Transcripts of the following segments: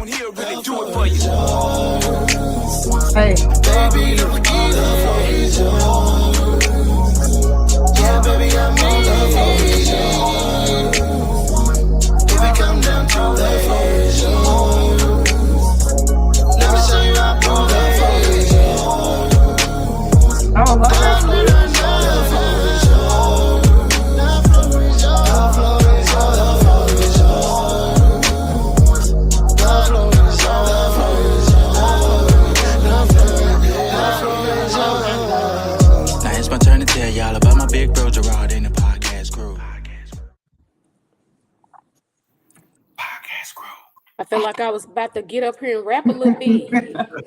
someone here really do it for you. Hey, Baby, the floor is yours. Yeah, baby, I'm on the floor is yours. If it come down to the floor is yours. Let me show you how cool the floor is yours. I don't know that The song. floor is yours. The floor is yours. The floor is yours. The floor is yours. The floor is yours. The floor is yours. Now it's my turn to tell y'all about my big bro Gerard and the podcast crew. Podcast crew. I feel like I was about to get up here and rap a little bit.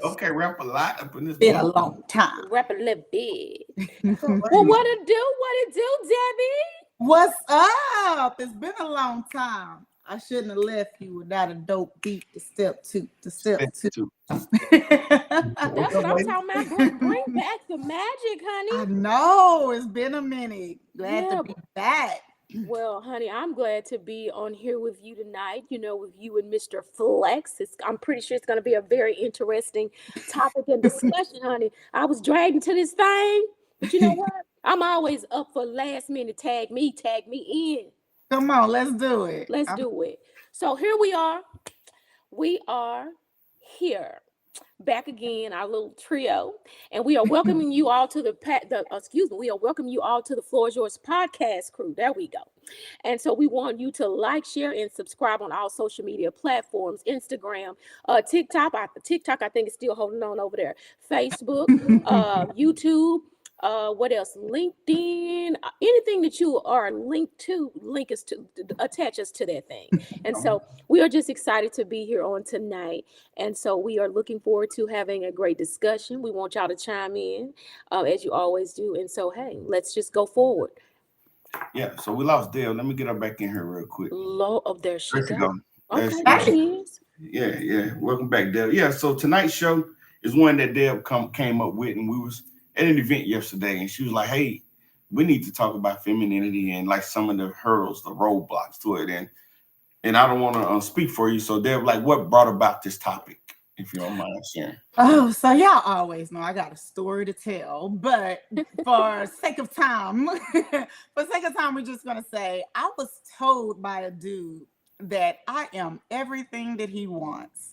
Okay, rap a lot up in this. Been a long time. Rap a little bit. Well, what it do, Debbie? What's up? It's been a long time. I shouldn't have left you without a dope beat to step two. That's what I'm talking about. Bring back the magic, honey. I know it's been a minute. Glad Yeah. to be back. Well, honey, I'm glad to be on here with you tonight, with you and Mr. Flex. I'm pretty sure it's going to be a very interesting topic and discussion, honey. I was dragged into this thing, but you know what? I'm always up for last minute tag me in. Come on, let's do it. Let's do it. So here we are. We are here. Back again, our little trio, and we are welcoming you all to we are welcoming you all to the Floor is Yours podcast crew. There we go. And so we want you to like, share, and subscribe on all social media platforms: Instagram, TikTok. I think is still holding on over there. Facebook, YouTube. What else? LinkedIn, anything that you are linked to, attach us to that thing. And so we are just excited to be here on tonight. And so we are looking forward to having a great discussion. We want y'all to chime in, as you always do. And so, hey, let's just go forward. Yeah, so we lost Dale. Let me get her back in here real quick. There she There she go. go. Okay, There there she she is. Yeah. Welcome back, Dale. Yeah, so tonight's show is one that Dale came up with, and we was at an event yesterday, and she was like, hey, we need to talk about femininity and like some of the hurdles, the roadblocks to it. And I don't want to speak for you. So they're like, what brought about this topic, if you don't mind sharing? Oh, so y'all always know I got a story to tell, but for sake of time, we're just gonna say I was told by a dude that I am everything that he wants,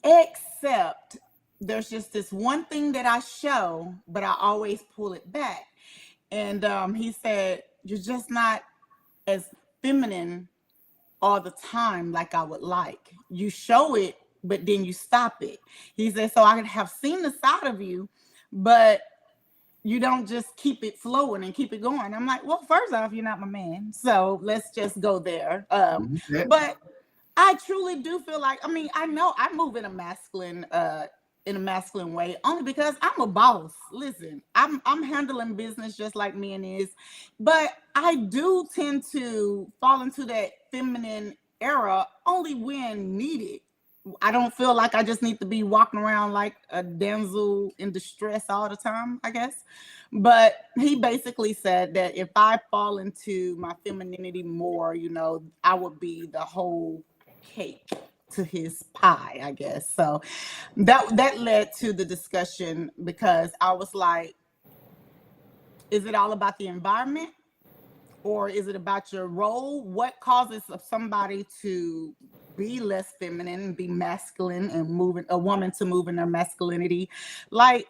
except there's just this one thing that I show, but I always pull it back. And he said, you're just not as feminine all the time like I would like. You show it, but then you stop it. He said, so I have seen the side of you, but you don't just keep it flowing and keep it going. I'm like, well, first off, you're not my man. So let's just go there. But I truly do feel like, I know I move in a masculine way, only because I'm a boss. Listen, I'm handling business just like men is, but I do tend to fall into that feminine era only when needed. I don't feel like I just need to be walking around like a damsel in distress all the time, I guess. But he basically said that if I fall into my femininity more, I would be the whole cake to his pie, I guess. So that led to the discussion, because I was like, is it all about the environment, or is it about your role? What causes somebody to be less feminine and be masculine and a woman to move in their masculinity? Like,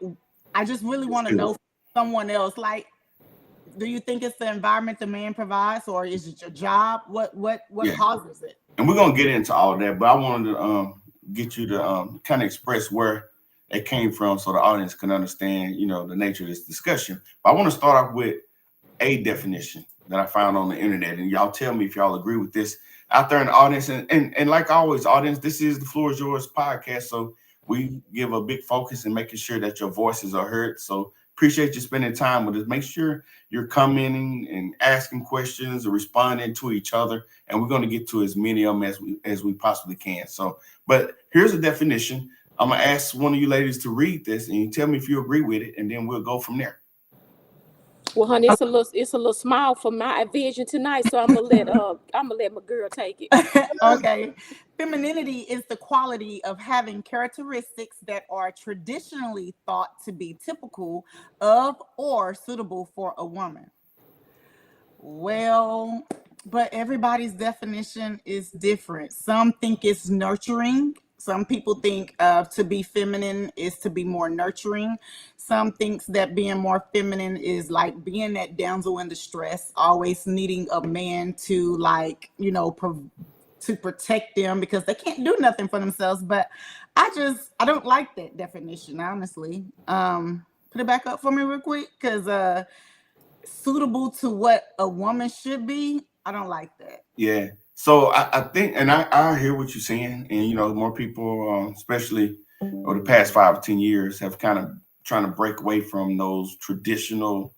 I just really want to know from someone else, like, do you think it's the environment the man provides, or is it your job? What causes it? And we're gonna get into all that, but I wanted to get you to kind of express where it came from, so the audience can understand, the nature of this discussion. But I want to start off with a definition that I found on the internet, and y'all tell me if y'all agree with this out there in the audience. And like always, audience, this is the Floor is Yours podcast, so we give a big focus in making sure that your voices are heard. So appreciate you spending time with us. Make sure you're commenting and asking questions or responding to each other. And we're going to get to as many of them as we possibly can. So, but here's a definition. I'm going to ask one of you ladies to read this, and you tell me if you agree with it, and then we'll go from there. Well, honey, it's a little small for my vision tonight, so I'm gonna let my girl take it. Okay. Femininity is the quality of having characteristics that are traditionally thought to be typical of or suitable for a woman. Well, but everybody's definition is different. Some think it's nurturing. Some people think to be feminine is to be more nurturing. Some thinks that being more feminine is like being that damsel in distress, always needing a man to like, to protect them because they can't do nothing for themselves. But I don't like that definition, honestly. Put it back up for me real quick, because suitable to what a woman should be, I don't like that. Yeah. So I think, and I hear what you're saying, and more people, especially over the past 5 or 10 years, have kind of trying to break away from those traditional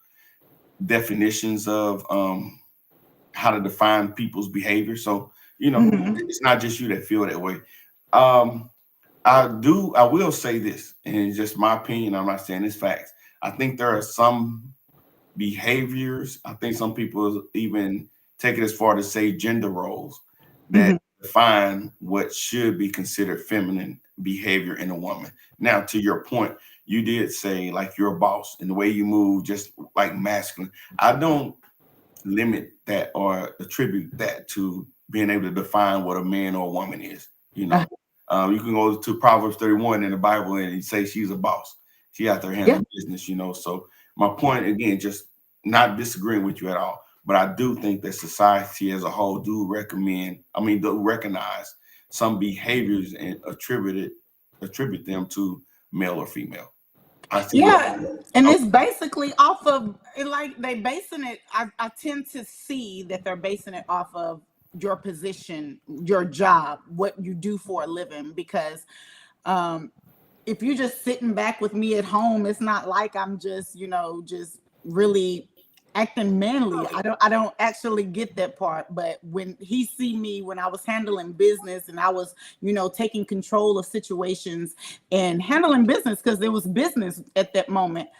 definitions of how to define people's behavior. So Mhm. it's not just you that feel that way. Um, I will say this, and it's just my opinion. I'm not saying it's facts. I think there are some behaviors. I think some people even take it as far to say gender roles that Mhm. define what should be considered feminine behavior in a woman. Now, to your point, you did say like you're a boss and the way you move, just like masculine. I don't limit that or attribute that to being able to define what a man or a woman is. You can go to Proverbs 31 in the Bible and say she's a boss. She out there Yeah. handling business. So my point again, just not disagreeing with you at all, but I do think that society as a whole do recognize some behaviors and attribute them to male or female. I see what. Yeah, and Okay. it's basically off of it, like they basing it. I tend to see that they're basing it off of your position, your job, what you do for a living. Because um, if you're just sitting back with me at home, it's not like I'm just, just really acting manly. I don't actually get that part. But when he see me when I was handling business and I was, taking control of situations and handling business because it was business at that moment.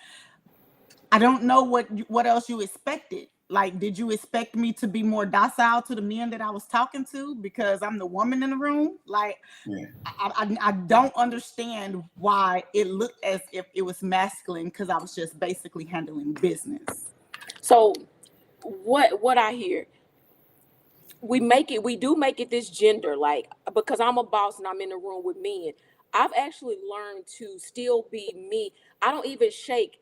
I don't know what else you expected. Like, did you expect me to be more docile to the men that I was talking to because I'm the woman in the room? Like, Yeah. I don't understand why it looked as if it was masculine because I was just basically handling business. So what I hear, we do make it this gender, like, because I'm a boss and I'm in the room with men. I've actually learned to still be me. I don't even shake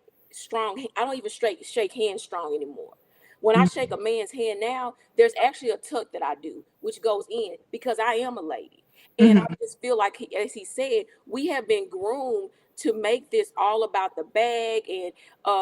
hands strong anymore. When I shake a man's hand now, there's actually a tuck that I do which goes in because I am a lady. And I Mhm. just feel like as he said, we have been groomed to make this all about the bag, and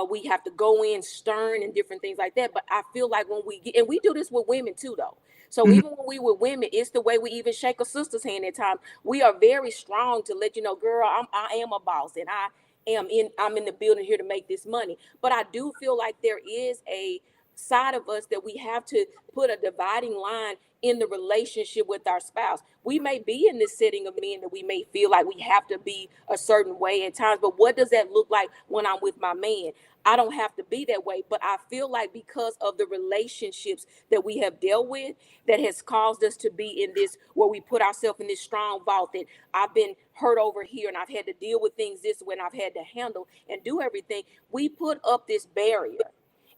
we have to go in stern and different things like that. But I feel like when we get, and we do this with women too though. So Mhm. even when we were women, it's the way we even shake a sister's hand at times. We are very strong to let you know, girl, I am a boss, and I'm in the building here to make this money. But I do feel like there is a side of us that we have to put a dividing line in the relationship with our spouse. We may be in this setting of men that we may feel like we have to be a certain way at times, but what does that look like when I'm with my man? I don't have to be that way, but I feel like because of the relationships that we have dealt with, that has caused us to be in this where we put ourselves in this strong vault that I've been hurt over here and I've had to deal with things this way and I've had to handle and do everything. We put up this barrier.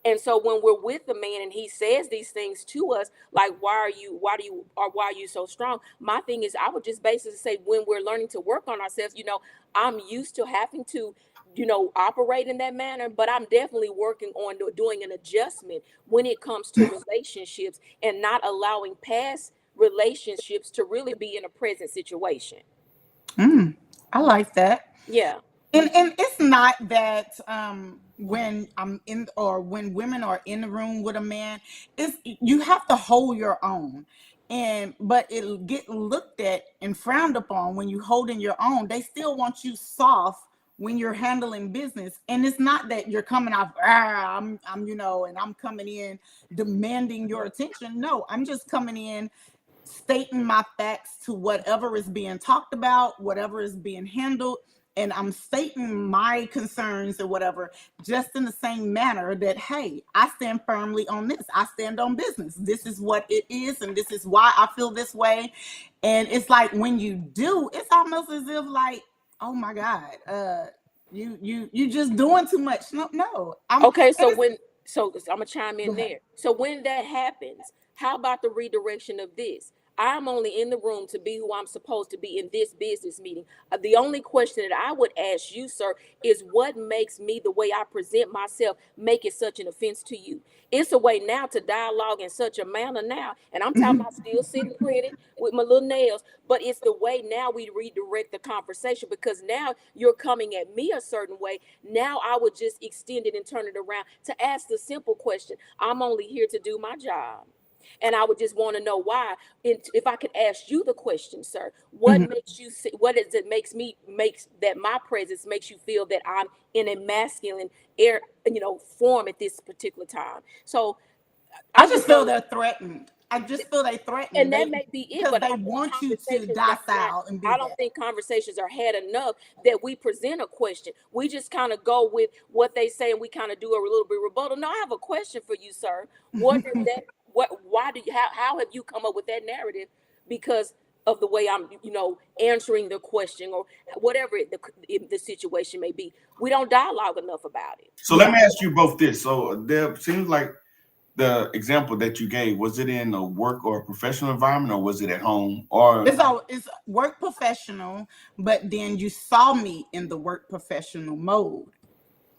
And so when we're with the man and he says these things to us, like, why are you so strong? My thing is, I would just basically say, when we're learning to work on ourselves, I'm used to having to, operate in that manner, but I'm definitely working on doing an adjustment when it comes to relationships and not allowing past relationships to really be in a present situation. I like that. Yeah. And it's not that when I'm in or when women are in the room with a man, it's you have to hold your own. And but it'll get looked at and frowned upon when you holding your own. They still want you soft when you're handling business. And it's not that you're coming off, I'm and I'm coming in demanding your attention. No, I'm just coming in stating my facts to whatever is being talked about, whatever is being handled, and I'm stating my concerns or whatever, just in the same manner that, hey, I stand firmly on this. I stand on business. This is what it is, and this is why I feel this way. And it's like when you do, it's almost as if like, oh my God, you just doing too much. No, I'm Okay, and so it's I'm gonna chime go in ahead. there. So when that happens, how about the redirection of this? I'm only in the room to be who I'm supposed to be in this business meeting. The only question that I would ask you, sir, is what makes me the way I present myself make it such an offense to you? It's a way now to dialogue in such a manner now, and I'm talking about still sitting pretty with my little nails, but it's the way now we redirect the conversation because now you're coming at me a certain way. Now I would just extend it and turn it around to ask the simple question. I'm only here to do my job. And I would just want to know why. If I could ask you the question, sir, what Mhm. makes you what is it makes that my presence makes you feel that I'm in a masculine air, form at this particular time? So I I just just feel want they're threatened. I just feel they threatened. and that They may be it, because but they I think want you to conversations are not, docile and be I don't that. think conversations are had enough that we present a question. We just kind of go with what they say and we kind of do a little bit rebuttal. No, I have a question for you, sir. What does that why do you how have you come up with that narrative? Because of the way I'm, answering the question or whatever the situation may be. We don't dialogue enough about it. So let Yeah. me ask you both this. So there seems like the example that you gave, was it in a work or a professional environment, or was it at home? Or It's work professional, but then you saw me in the work professional mode.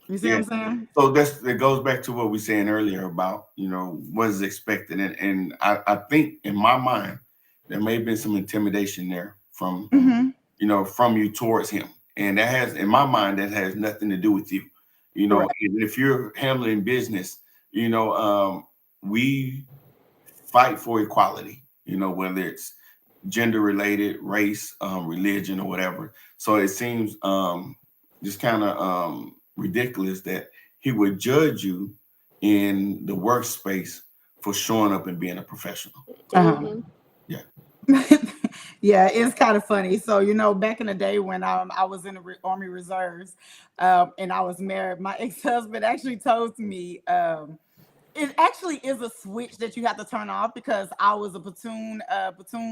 You see what yeah. I'm saying? So that goes back to what we were saying earlier about, what is expected. And I think in my mind, there may have been some intimidation there from, Hmm. from you towards him. And that has, in my mind, that has nothing to do with you. Correct. And if you're handling business, we fight for equality, whether it's gender related, race, religion, or whatever. So it seems just kind of ridiculous that he would judge you in the workspace for showing up and being a professional. Uh-huh. Hmm. Yeah. Yeah, it's kind of funny. So, back in the day when I was in the Army Reserves, and I was married, my ex-husband actually told me, it actually is a switch that you have to turn off because I was a platoon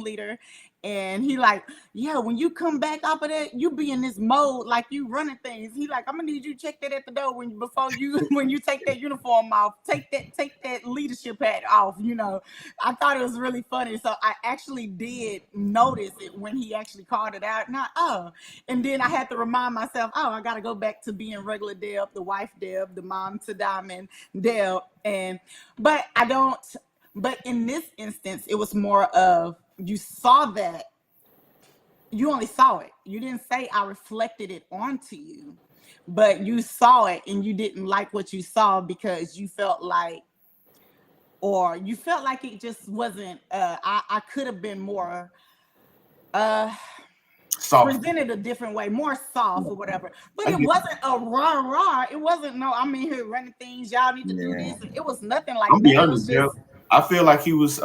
leader, and he like, yeah, when you come back off of that, you be in this mode like you running things. He like, I'm gonna need you to check that at the door before you when you take that uniform off, take that leadership hat off. I thought it was really funny, so I actually did notice it when he actually called it out. Not and then I had to remind myself, I got to go back to being regular Deb, the wife Deb, the mom to Diamond Deb, but I don't. But in this instance, it was more of you saw that you only saw it. You didn't say I reflected it onto you, but you saw it and you didn't like what you saw because you felt like it just wasn't. I could have been more. Uh, Soft. Presented a different way, more soft or whatever. But I it get wasn't a rah rah. It wasn't no. I'm in here running things. Y'all need to do Yeah. this. It was nothing like I'm be that. It was honest, Jeff. just I feel like he was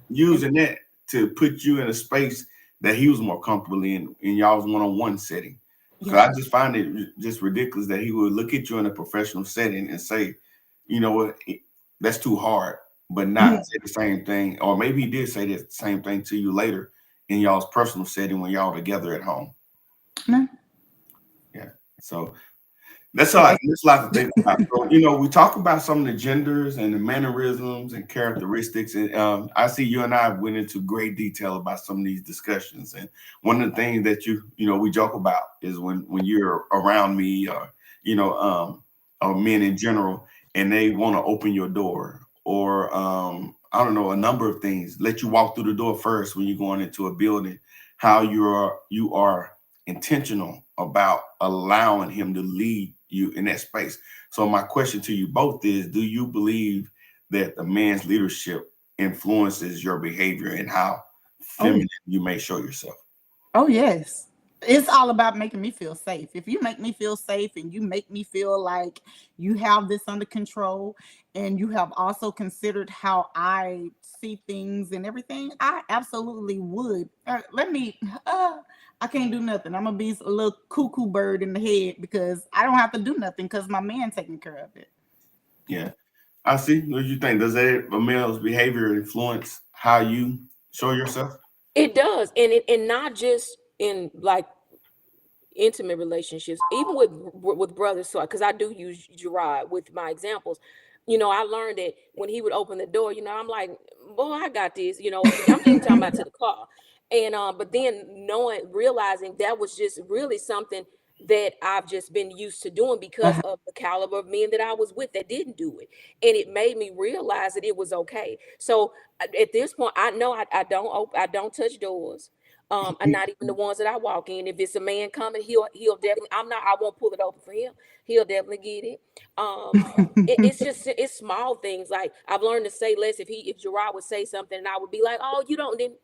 using that to put you in a space that he was more comfortable in y'all's one-on-one setting. Because yeah. I just find it just ridiculous that he would look at you in a professional setting and say, you know what, that's too hard, but not say the same thing. Or maybe he did say the same thing to you later in y'all's personal setting when y'all together at home. No. Yeah. So that's a lot to think about. So, we talk about some of the genders and the mannerisms and characteristics, and I see you and I went into great detail about some of these discussions. And one of the things that we joke about is when you're around me, or men in general, and they want to open your door, or I don't know, a number of things. Let you walk through the door first when you're going into a building. How you are intentional about allowing him to lead you in that space. So my question to you both is, do you believe that the man's leadership influences your behavior and how Oh, feminine you may show yourself? oh yes. It's all about making me feel safe. If you make me feel safe and you make me feel like you have this under control and you have also considered how I see things and everything, I absolutely would. I can't do nothing. I'm gonna be a little cuckoo bird in the head because I don't have to do nothing because my man taking care of it. Yeah. I see. What do you think? Does a male's behavior influence how you show yourself? It does, and not just in like intimate relationships, even with brothers. So, because I do use Gerard with my examples, I learned that when he would open the door, I'm like, boy, I got this. I'm even talking about to the car, and but then realizing that was just really something that I've just been used to doing because Uh-huh. of the caliber of men that I was with that didn't do it, and it made me realize that it was okay. So at this point, I know I don't touch doors. And not even the ones that I walk in. If it's a man coming, he'll definitely. I won't pull it open for him. He'll definitely get it. Um, it's small things like I've learned to say less. If Gerard would say something, and I would be like, oh, you don't. Then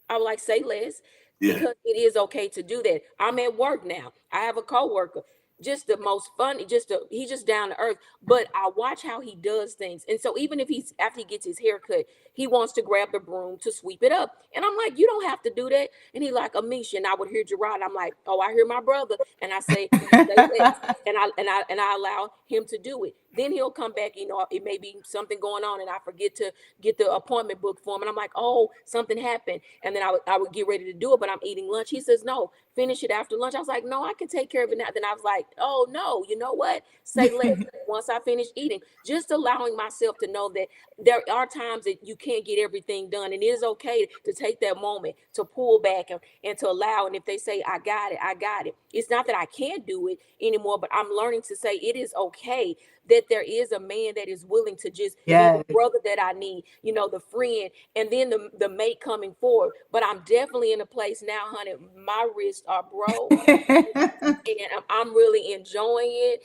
I would like say less Yeah. because it is okay to do that. I'm at work now. I have a coworker. Just the most funny, he's just down to earth. But I watch how he does things. And so even if he's after he gets his hair cut, he wants to grab the broom to sweep it up. And I'm like, you don't have to do that. And he like, Amisha, and I would hear Gerard. I'm like, oh, I hear my brother. And I say less. And I allow him to do it. Then he'll come back, it may be something going on and I forget to get the appointment book for him. And I'm like, oh, something happened. And then I would get ready to do it, but I'm eating lunch. He says, no, finish it after lunch. I was like, no, I can take care of it now. Then I was like, oh no, you know what? Say less once I finish eating. Just allowing myself to know that there are times that you can't get everything done. And it is okay to take that moment to pull back and to allow. And if they say, I got it, I got it. It's not that I can't do it anymore, but I'm learning to say it is okay that there is a man that is willing to just be the Yes. brother that I need, the friend, and then the mate coming forward. But I'm definitely in a place now, honey. My wrists are broke and I'm really enjoying it.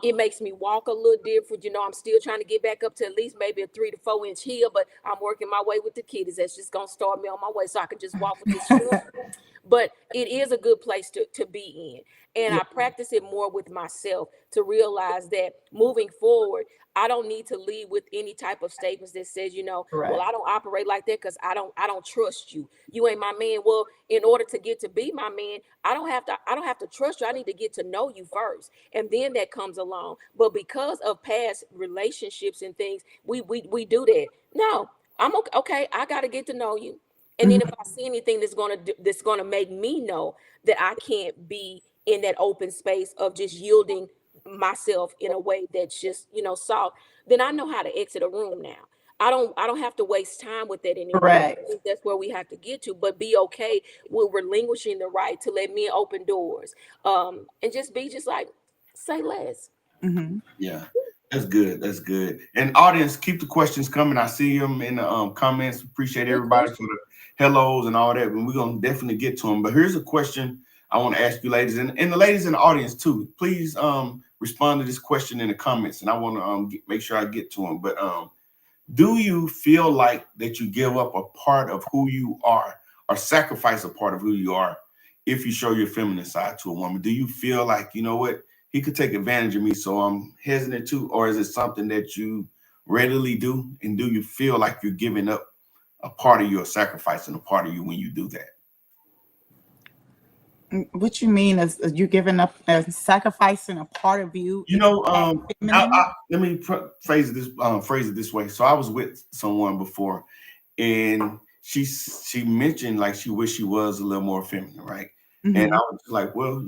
It makes me walk a little different. I'm still trying to get back up to at least maybe a 3 to 4 inch heel, but I'm working my way with the kiddies. That's just gonna start me on my way so I can just walk with this short. But it is a good place to be in. And Yeah. I practice it more with myself to realize that moving forward, I don't need to lead with any type of statements that says, well, Correct. I don't operate like that because I don't trust you. You ain't my man. Well, in order to get to be my man, I don't have to trust you. I need to get to know you first. And then that comes along. But because of past relationships and things, we do that. No, I'm okay. Okay, I gotta get to know you. And then if I see anything that's gonna make me know that I can't be in that open space of just yielding myself in a way that's just soft, then I know how to exit a room now. I don't have to waste time with that anymore. And I Correct. think that's where we have to get to, but be okay with relinquishing the right to let men open doors. And just be just like, say less. Hmm. Yeah, that's good. That's good. And audience, keep the questions coming. I see them in the comments. Appreciate Good everybody for question. the hellos and all that. And we're gonna definitely get to them. But here's a question I want to ask you, ladies, and the ladies in the audience too. Please respond to this question in the comments, and I want to make sure I get to them. But do you feel like that you give up a part of who you are or sacrifice a part of who you are if you show your feminine side to a woman? Do you feel like, you know what, he could take advantage of me, so I'm hesitant to? Or is it something that you readily do? And do you feel like you're giving up a part of you or sacrificing a part of you when you do that? What you mean is you giving up and sacrificing a part of you You if know, you are feminine? let me phrase it this way. So I was with someone before, and she mentioned like she wished she was a little more feminine, right? And I Hmm. was like, well,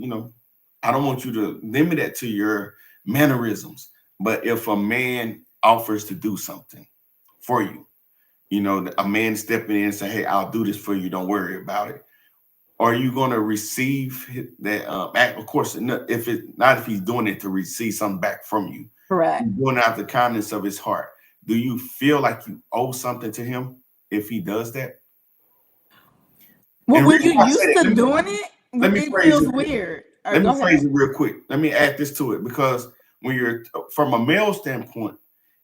I don't want you to limit that to your mannerisms, but if a man offers to do something for you, a man stepping in and say, hey, I'll do this for you, don't worry about it. Are you going to receive that act? Of course, if he's doing it to receive something back from you, Correct. he's doing it out of the kindness of his heart. Do you feel like you owe something to him if he does that? Well, And the when reason you're why I say used that, to doing it, let me it phrase feels it. weird. Let me Go ahead. phrase it real quick. Let me add this to it, because when you're from a male standpoint,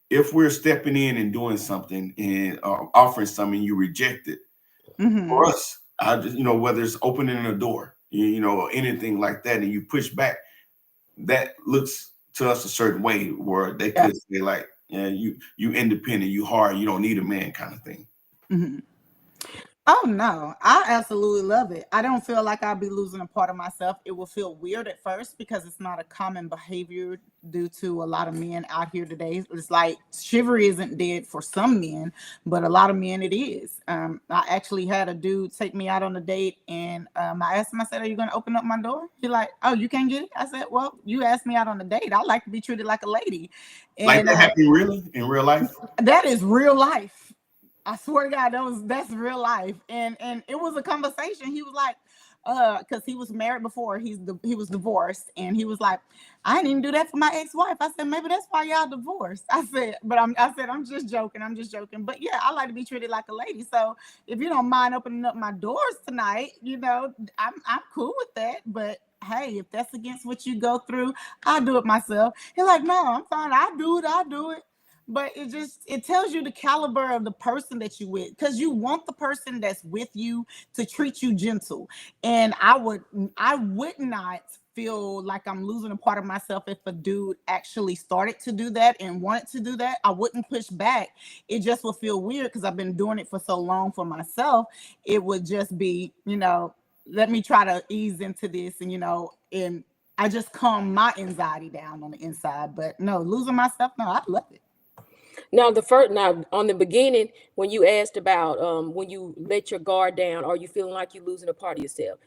if we're stepping in and doing something and offering something, you reject it. For Hmm. us, I just, whether it's opening a door, or anything like that, and you push back, that looks to us a certain way where they Yeah. could say like, yeah, you independent, you hard, you don't need a man, kind of thing. Hmm. Oh no, I absolutely love it. I don't feel like I'll be losing a part of myself. It will feel weird at first because it's not a common behavior due to a lot of men out here today. It's like chivalry isn't dead for some men, but a lot of men it is. I actually had a dude take me out on a date, and I asked him. I said, "Are you going to open up my door?" He's like, "Oh, you can't get it." I said, "Well, you asked me out on a date. I like to be treated like a lady," Like and that happening really in real life? that is real life. I swear to God, that's real life. And it was a conversation. He was like, because he was married before. He was divorced, and he was like, I didn't even do that for my ex-wife. I said, maybe that's why y'all divorced. I said, I'm just joking. I'm just joking. But yeah, I like to be treated like a lady. So if you don't mind opening up my doors tonight, I'm cool with that. But hey, if that's against what you go through, I'll do it myself. He's like, no, I'm fine. I'll do it. But it tells you the caliber of the person that you with, because you want the person that's with you to treat you gentle. And I would not feel like I'm losing a part of myself if a dude actually started to do that and wanted to do that. I wouldn't push back. It just would feel weird because I've been doing it for so long for myself. It would just be, let me try to ease into this, and I just calm my anxiety down on the inside. But no, losing myself, no, I love it. Now on the beginning, when you asked about when you let your guard down, are you feeling like you're losing a part of yourself?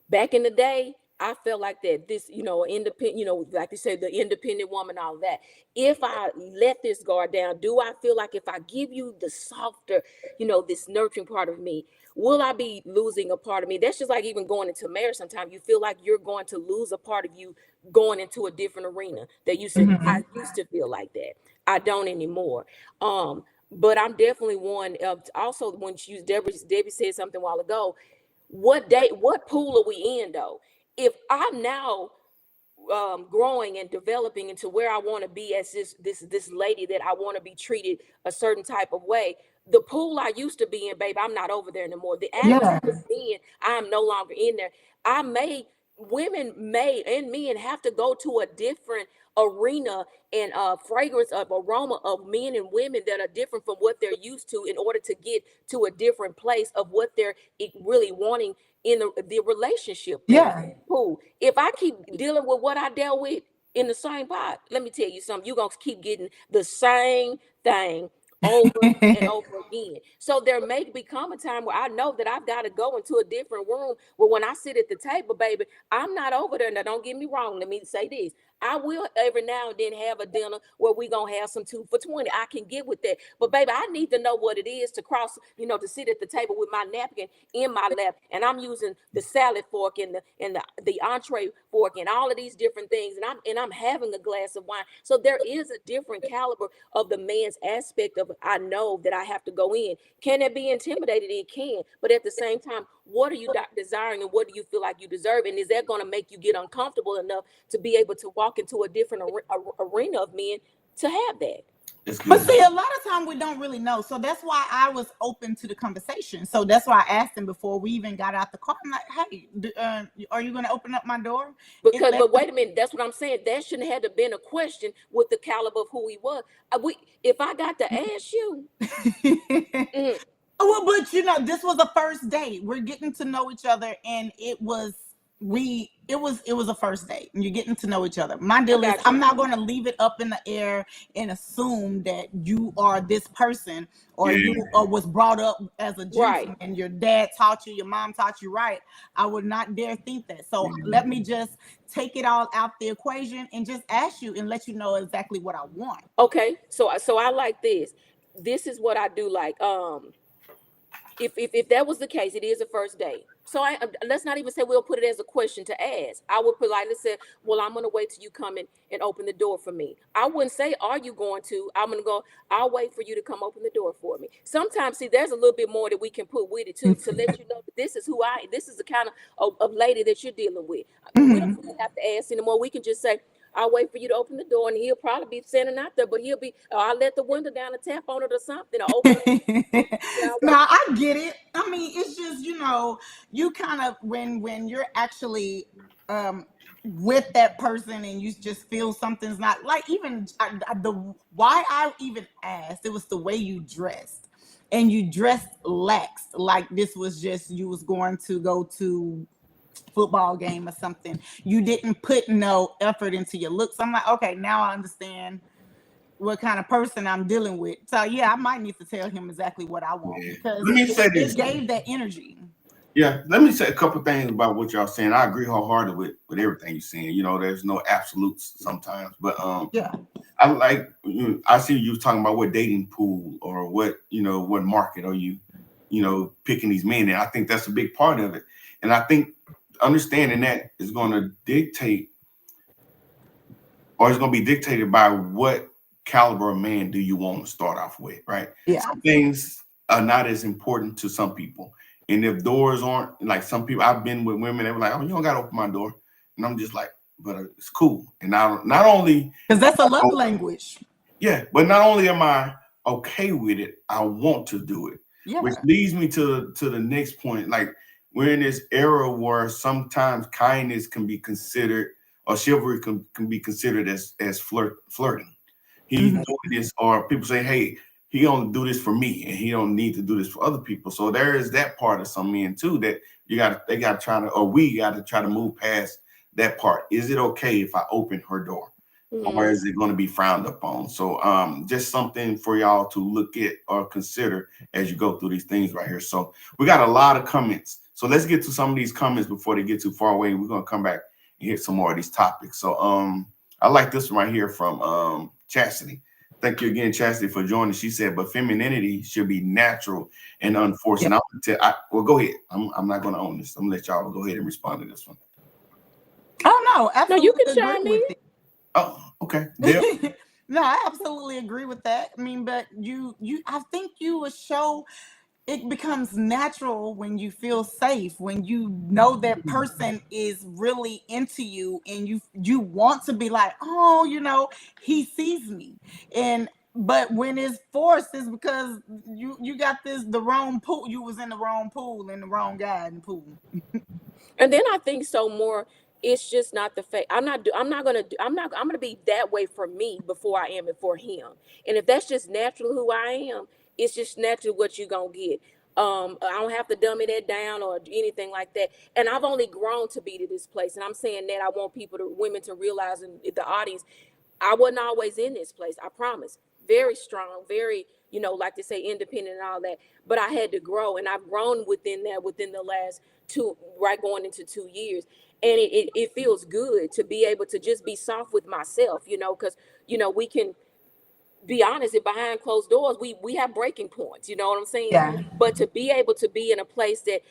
Back in the day, I felt like that. This, independent, like you said, the independent woman, all that. If I let this guard down, do I feel like if I give you the softer, this nurturing part of me, will I be losing a part of me? That's just like even going into marriage. Sometimes you feel like you're going to lose a part of you going into a different arena. That you said, I used to feel like that. I don't anymore. But I'm definitely one of also when she Debbie said something a while ago. What pool are we in though? If I'm now growing and developing into where I want to be as this lady that I want to be treated a certain type of way. The pool I used to be in, babe, I'm not over there anymore. The attitude Yeah. of men, I'm no longer in there. I may Women may and men have to go to a different arena and fragrance of aroma of men and women that are different from what they're used to in order to get to a different place of what they're really wanting in the relationship pool. Yeah. If I keep dealing with what I dealt with in the same pot, let me tell you something. You're gonna keep getting the same thing over and over again. So there may become a time where I know that I've got to go into a different room. Where when I sit at the table, baby, I'm not over there. Now, don't get me wrong. Let me say this. I will every now and then have a dinner where we gonna have some 2 for $20. I can get with that. But baby, I need to know what it is to cross, to sit at the table with my napkin in my lap, and I'm using the salad fork and the entree fork and all of these different things, and I'm having a glass of wine. So there is a different caliber of the man's aspect of I know that I have to go in. Can it be intimidated? It can, but at the same time, what are you desiring and what do you feel like you deserve? And is that going to make you get uncomfortable enough to be able to walk into a different arena of men to have that? It's But good. see, a lot of time we don't really know. So that's why I was open to the conversation. So that's why I asked him before we even got out the car. I'm like, hey, are you going to open up my door? But wait a minute, that's what I'm saying. That shouldn't have been a question with the caliber of who he was. If I got to ask you, mm, Well, but this was a first date. We're getting to know each other, and it was a first date, and you're getting to know each other. My I deal is got I'm you. not going to leave it up in the air and assume that you are this person, or Yeah. you or was brought up as a Right. gentleman. Your dad taught you, your mom taught you right. I would not dare think that. So let me just take it all out the equation and just ask you and let you know exactly what I want. Okay. So I like this. This is what I do like. If that was the case, it is a first date. So let's not even say we'll put it as a question to ask. I would politely say, "Well, I'm gonna wait till you come in and open the door for me." I wouldn't say, "Are you going to?" I'm gonna go. I'll wait for you to come open the door for me. Sometimes, see, there's a little bit more that we can put with it too to let you know that this is who I. This is the kind of lady that you're dealing with. We don't even have to ask anymore. We can just say, I'll wait for you to open the door, and he'll probably be standing out there, but I'll let the window down and tap on it or something, or open it. And I'll wait. Now I get it. I mean, it's just you kind of when you're actually um with that person and you just feel something's not like even the why I even asked, it was the way you dressed. and you dressed lax, like this was just you was going to go to football game or something. You didn't put no effort into your looks. I'm like, okay, now I understand what kind of person I'm dealing with. So yeah, I might need to tell him exactly what I want Yeah. because Let me say it this. gave that energy. Yeah, let me say a couple things about what y'all saying. I agree wholeheartedly with everything you're saying. You know, there's no absolutes sometimes, but Yeah. I like I see you talking about what dating pool or what what market are you picking these men in. I think that's a big part of it, and I think understanding that is going to dictate, or it's going to be dictated by what caliber of man do you want to start off with, right? Yeah. Some things are not as important to some people, and if doors aren't like some people, I've been with women that were like, "Oh, you don't got to open my door," and I'm just like, "But it's cool." And now, not only Because that's a love language. yeah, but not only am I okay with it, I want to do it. Yeah. Which leads me to the next point. Like we're in this era where sometimes kindness can be considered, or chivalry can be considered as flirting. He's Mhm. doing this, or people say, "Hey, he only do this for me, and he don't need to do this for other people." So there is that part of some men too that they got to try to, or we got to try to move past that part. Is it okay if I open her door? Or is it going to be frowned upon? So just something for y'all to look at or consider as you go through these things right here. So we got a lot of comments. So let's get to some of these comments before they get too far away. We're going to come back and hit some more of these topics. So I like this one right here from Chastity. Thank you again, Chastity, for joining. She said, but femininity should be natural and unforced. Yeah. And well, go ahead. I'm not going to own this. I'm going to let y'all go ahead and respond to this one. Oh no, No, absolutely you can agree chime with in. it. Oh, okay. Dale? No, I absolutely agree with that. I mean, but I think you will show it becomes natural when you feel safe, when you know that person is really into you and you want to be like, oh, he sees me. And but when it's forced, it's because you got the wrong pool. You was in the wrong pool and the wrong guy in the pool. And then I think so more. It's just not the fact. I'm not gonna do. I'm gonna be that way for me before I am it for him. And if that's just naturally who I am, it's just naturally what you gonna get. I don't have to dummy that down or anything like that. And I've only grown to be to this place. And I'm saying that I want women to realize, in the audience, I wasn't always in this place. I promise. Very strong, very, like to say, independent and all that. But I had to grow, and I've grown within that within the last right going into 2 years. And it feels good to be able to just be soft with myself, because, we can be honest, and behind closed doors, we have breaking points, you know what I'm saying? Yeah. But to be able to be in a place that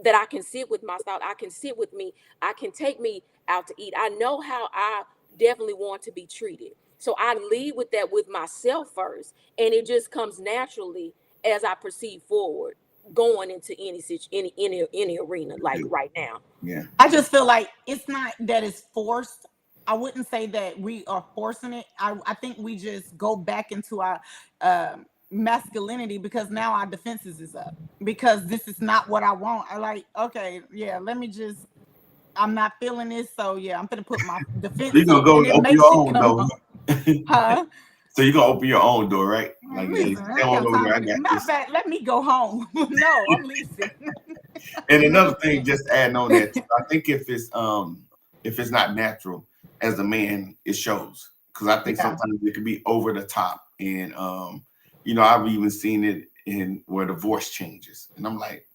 I can sit with my thought, I can sit with me, I can take me out to eat. I know how I definitely want to be treated. So I lead with that with myself first, and it just comes naturally as I proceed forward, going into any arena like right now. Yeah. I just feel like it's not that it's forced. I wouldn't say that we are forcing it. I think we just go back into our masculinity because now our defenses is up. Because this is not what I want. I like, okay, yeah, let me just I'm not feeling this, so yeah, I'm gonna put my You're defense gonna up go and and it open your makes it own come door. up. Huh? So you're gonna open your own door, right? Man, Like, hey, listen, stay I ain't on got over time here. for I this. got Matter of this. fact, let me go home. No, I'm leaving. And another thing, 100%. just adding on that, I think if it's not natural as a man, it shows. Because I think Yeah. sometimes it can be over the top, and I've even seen it in where the voice changes, and I'm like,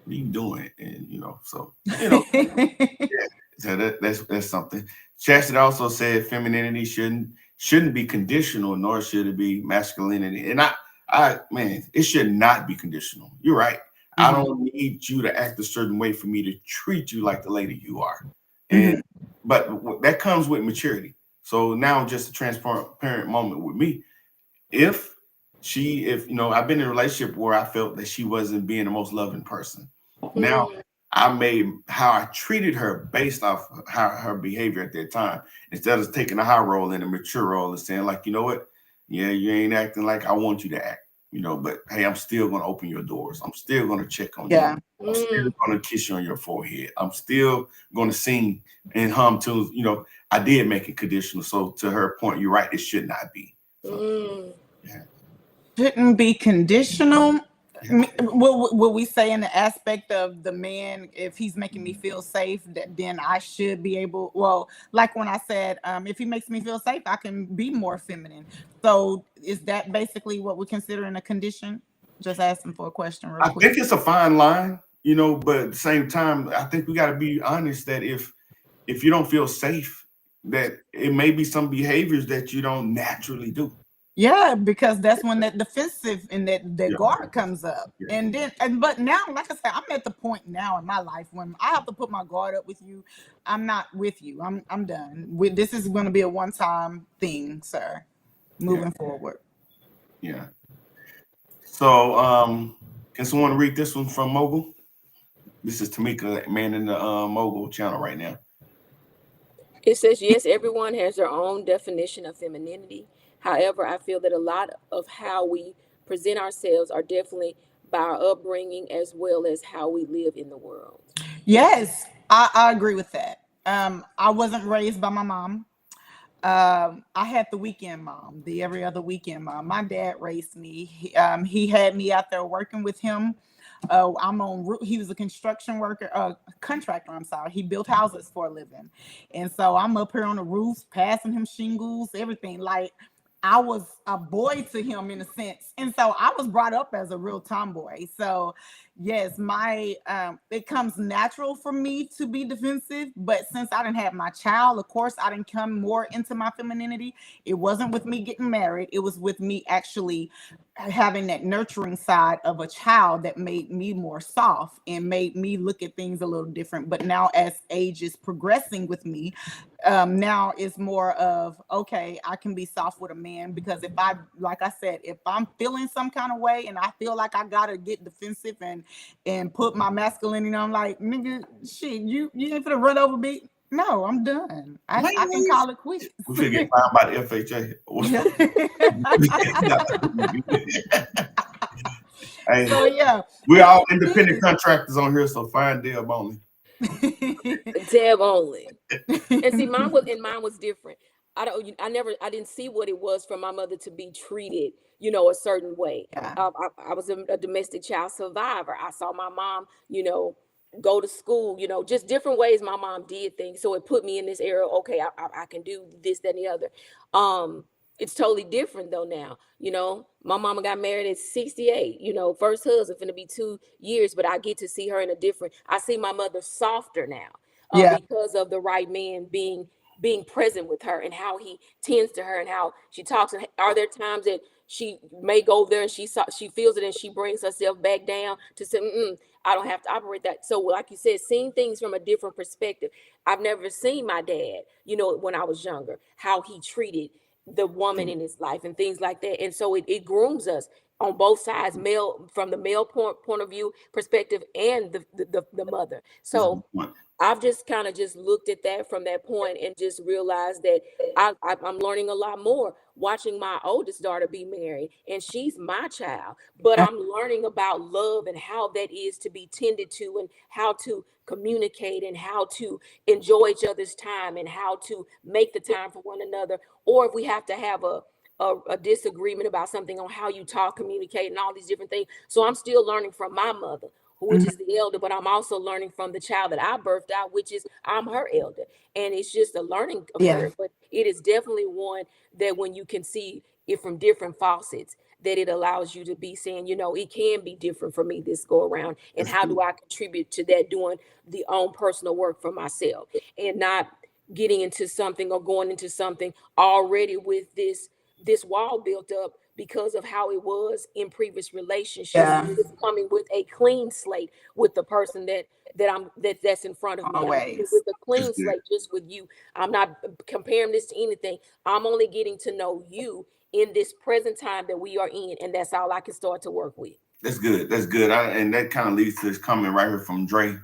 what are you doing? And so yeah, so that's something. Chastity also said femininity shouldn't be conditional, nor should it be masculinity. And man, it should not be conditional. You're right. I Mhm. don't need you to act a certain way for me to treat you like the lady you are. And Mhm. but that comes with maturity. So now, just a transparent moment with me. If I've been in a relationship where I felt that she wasn't being the most loving person. Now Mm, I made how I treated her based off how her behavior at that time, instead of taking a high role and a mature role and saying, like, you know what, yeah, you ain't acting like I want you to act, but hey, I'm still gonna open your doors. I'm still gonna check on you. Yeah. I'm still mm, gonna kiss you on your forehead. I'm still gonna sing and hum tunes. I did make it conditional. So to her point, you're right, it should not be. So mm. yeah. Shouldn't be conditional. Will we say in the aspect of the man, if he's making me feel safe, that then I should be able, well, like when I said, if he makes me feel safe, I can be more feminine. So is that basically what we're considering a condition? Just asking for a question real I quick. think it's a fine line, but at the same time, I think we got to be honest that if you don't feel safe, that it may be some behaviors that you don't naturally do. Yeah, because that's when that defensive and that Yeah, guard comes up. yeah, And then, but now, like I said, I'm at the point now in my life when I have to put my guard up with you. I'm not with you. I'm done. This is going to be a one-time thing, sir. yeah, Moving forward. yeah. So, can someone read this one from Mogul? This is Tamika, man in the Mogul channel right now. It says, yes, everyone has their own definition of femininity. However, I feel that a lot of how we present ourselves are definitely by our upbringing as well as how we live in the world. Yes, I agree with that. I wasn't raised by my mom. I had the weekend mom, the every other weekend mom. My dad raised me. He had me out there working with him. I'm on route. He was a construction worker, contractor. I'm sorry. He built houses for a living, and so I'm up here on the roofs, passing him shingles, everything. Like I was a boy to him in a sense, and so I was brought up as a real tomboy. So yes, my it comes natural for me to be defensive, but since I didn't have my child, of course, I didn't come more into my femininity. It wasn't with me getting married. It was with me actually having that nurturing side of a child that made me more soft and made me look at things a little different. But now, as age is progressing with me, now it's more of okay, I can be soft with a man because if I, like I said, if I'm feeling some kind of way and I feel like I gotta get defensive and put my masculinity on, like nigga, shit, you ain't gonna run over me. No, I'm done. I can call it quits. We finna get fined by the FHA. Hey, So yeah, we're all independent contractors on here, so fine Deb only. Deb only. And see, mine was different. I didn't see what it was for my mother to be treated, a certain way. Yeah. I was a domestic child survivor. I saw my mom, go to school, just different ways my mom did things. So it put me in this era. Okay, I can do this, that, and the other. It's totally different though now. My mama got married at 68. First husband finna be 2 years, but I get to see her in a different. I see my mother softer now, Yeah. because of the right man being present with her and how he tends to her and how she talks. And are there times that she may go there and she feels it and she brings herself back down to say, I don't have to operate that. So like you said, seeing things from a different perspective. I've never seen my dad, when I was younger, how he treated the woman in his life and things like that. And so it grooms us on both sides, male from the male point of view perspective and the mother. That's a So good point. I've just kind of just looked at that from that point and just realized that I'm learning a lot more watching my oldest daughter be married, and she's my child. But I'm learning about love and how that is to be tended to, and how to communicate, and how to enjoy each other's time, and how to make the time for one another. Or if we have to have a disagreement about something on how you talk, communicate, and all these different things. So I'm still learning from my mother, which is the elder, but I'm also learning from the child that I birthed out, which is I'm her elder. And it's just a learning Yeah. curve, but it is definitely one that when you can see it from different faucets, that it allows you to be saying, it can be different for me this go around. And That's how good. do I contribute to that doing the own personal work for myself and not getting into something or going into something already with this wall built up because of how it was in previous relationships. Yeah. It's coming with a clean slate with the person that's in front of me. I'm coming Always. with a That's clean good. slate just with you. I'm not comparing this to anything. I'm only getting to know you in this present time that we are in, and that's all I can start to work with. That's good. That's good. And that kind of leads to this comment right here from Dre.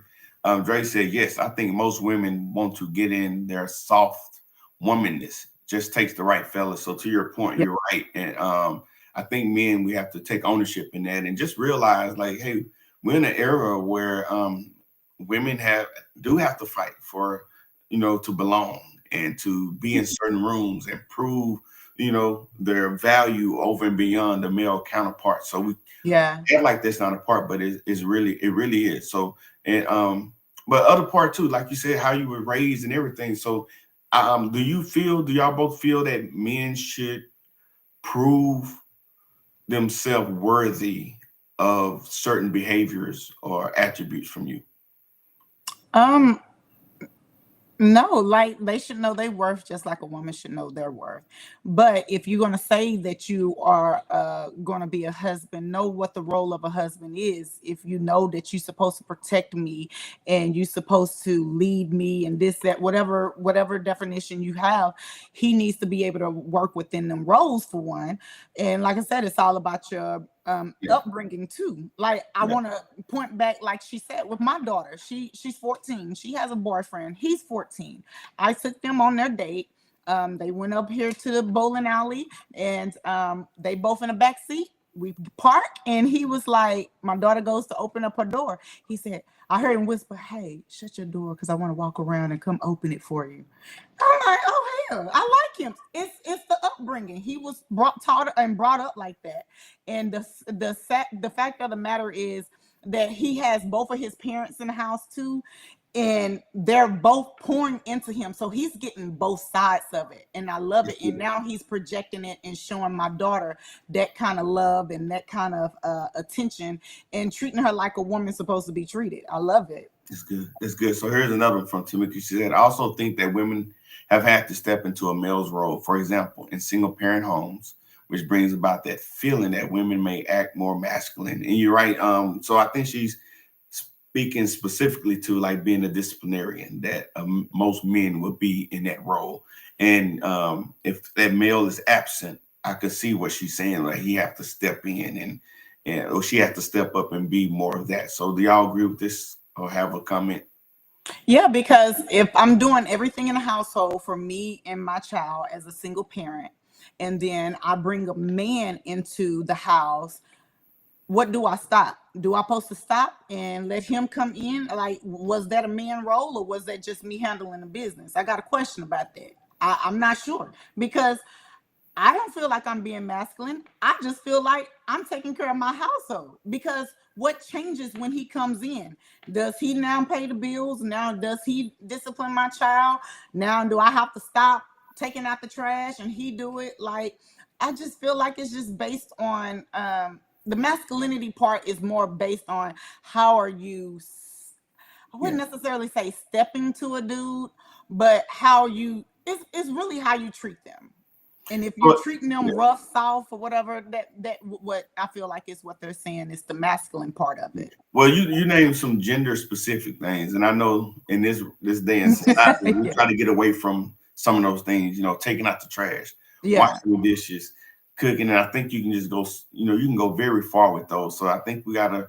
Dre said, yes, I think most women want to get in their soft womanness. Just takes the right fella. So to your point, Yeah. you're right. And I think men, we have to take ownership in that and just realize like, hey, we're in an era where women do have to fight for, to belong and to be in certain rooms and prove their value over and beyond the male counterpart. So we Yeah. act like that's not a part, but it really is. So and but other part too, like you said, how you were raised and everything. So do y'all both feel that men should prove themselves worthy of certain behaviors or attributes from you? Um, No, like they should know their worth just like a woman should know their worth. But if you're gonna say that you are gonna be a husband, know what the role of a husband is. If you know that you're supposed to protect me and you're supposed to lead me and this, that, whatever definition you have, he needs to be able to work within them roles for one. And like I said, it's all about your Yeah, upbringing too. Like I yeah, want to point back, like she said, with my daughter, she's 14. She has a boyfriend. He's 14. I took them on their date. They went up here to the bowling alley, and they both in the back seat. We park, and he was like, my daughter goes to open up her door. He said, I heard him whisper, "Hey, shut your door, because I want to walk around and come open it for you." I'm like, oh hell, I like him. It's the upbringing. He was taught and brought up like that. And the fact of the matter is that he has both of his parents in the house too, and they're both pouring into him. So he's getting both sides of it. And I love it's it. And good. now he's projecting it and showing my daughter that kind of love and that kind of attention and treating her like a woman's supposed to be treated. I love it. It's good. It's good. So here's another one from Timothy. She said, I also think that women have had to step into a male's role, for example, in single parent homes, which brings about that feeling that women may act more masculine. And you're right. So I think she's speaking specifically to like being a disciplinarian, that most men would be in that role. And if that male is absent, I could see what she's saying. Like he have to step in and or she has to step up and be more of that. So do y'all agree with this or have a comment? Yeah, because if I'm doing everything in the household for me and my child as a single parent, and then I bring a man into the house, what do I stop? Do I supposed to stop and let him come in? Like, was that a man role or was that just me handling the business? I got a question about that. I'm not sure because I don't feel like I'm being masculine. I just feel like I'm taking care of my household because what changes when he comes in? Does he now pay the bills? Now, does he discipline my child? Now, do I have to stop taking out the trash and he do it? Like, I just feel like it's just based on the masculinity part is more based on how are you, I Yeah. wouldn't necessarily say stepping to a dude, but how you, it's really how you treat them. And if you're But treating yeah. them rough, soft, or whatever, that what I feel like is what they're saying is the masculine part of it. Well, you named some gender specific things, and I know in this day and society we Yeah, try to get away from some of those things. Taking out the trash, yeah, washing the dishes, cooking, and I think you can just go. You can go very far with those. So I think we gotta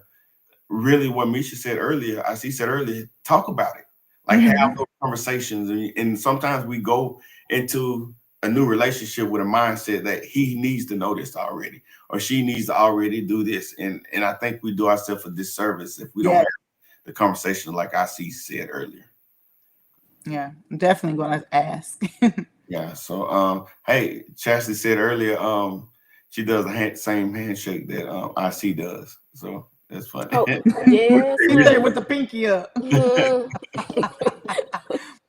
really what Misha said earlier, as he said earlier, talk about it. Like have hmm, those conversations. And sometimes we go into a new relationship with a mindset that he needs to know this already, or she needs to already do this. And I think we do ourselves a disservice if we don't yeah, have the conversation like I see said earlier. yeah. I'm definitely gonna ask. Yeah. So hey, Chastity said earlier, she does the same handshake that IC does. So that's funny. Oh, yes, He said sir. with the pinky up. Mhm.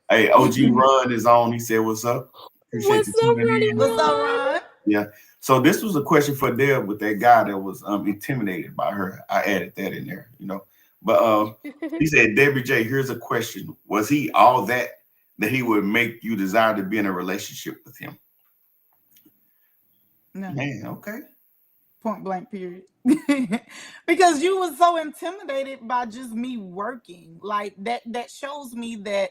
Hey, OG Run is on. He said, "What's up? Appreciate you What's up, tuning Ronnie in." What's up, Run? Ron? Yeah. So this was a question for Deb with that guy that was intimidated by her. I added that in there. But he said, Debbie J, here's a question. Was he all that he would make you desire to be in a relationship with him? No, Man, okay. point blank. Period. Because you was so intimidated by just me working, like that. That shows me that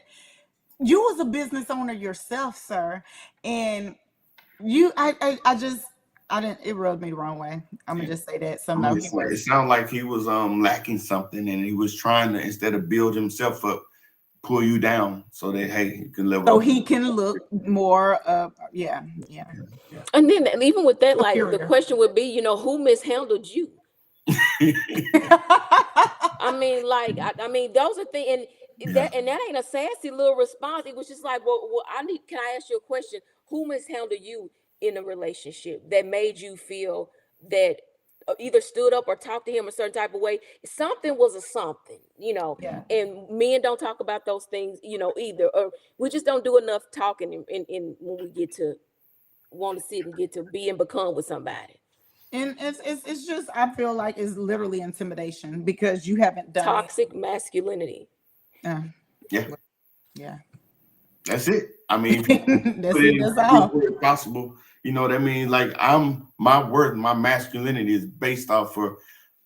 you was a business owner yourself, sir, and I just I didn't it rubbed me the wrong way. I'm gonna Yeah. just say that. So I no, mean, he it was. sounded like he was lacking something and he was trying to, instead of build himself up, pull you down so that hey, you can level So up. he can look more yeah, yeah. Yeah. And then, and even with that, like the Superior. question would be, who mishandled you? I mean, like, I mean, those are things, and Yeah. that ain't a sassy little response. It was just like, well, I need. Can I ask you a question? Who mishandled you in a relationship that made you feel that either stood up or talked to him a certain type of way. Something was a something, Yeah. and men don't talk about those things, either, or we just don't do enough talking in when we get to want to sit and get to be and become with somebody. And it's just, I feel like it's literally intimidation because you haven't done it. Toxic masculinity. Uh, Yeah, yeah. that's it. I mean, if you That's put it it. in That's every all. way possible, you know what I mean? Like my worth, my masculinity is based off of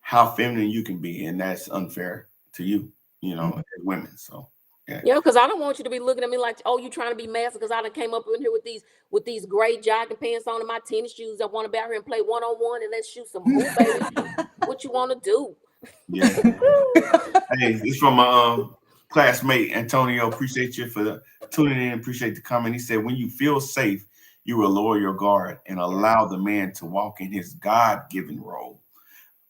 how feminine you can be, and that's unfair to you, as women. So yeah. Yeah, because I don't want you to be looking at me like, oh, you trying to be messy because I done came up in here with these gray jogging pants on and my tennis shoes. I want to be out here and play 1-on-1 and let's shoot some hoop, baby. What you want to do? Yeah. Hey, it's from my classmate Antonio. Appreciate you for tuning in. Appreciate the comment. He said, "When you feel safe, you will lower your guard and allow the man to walk in his God-given role.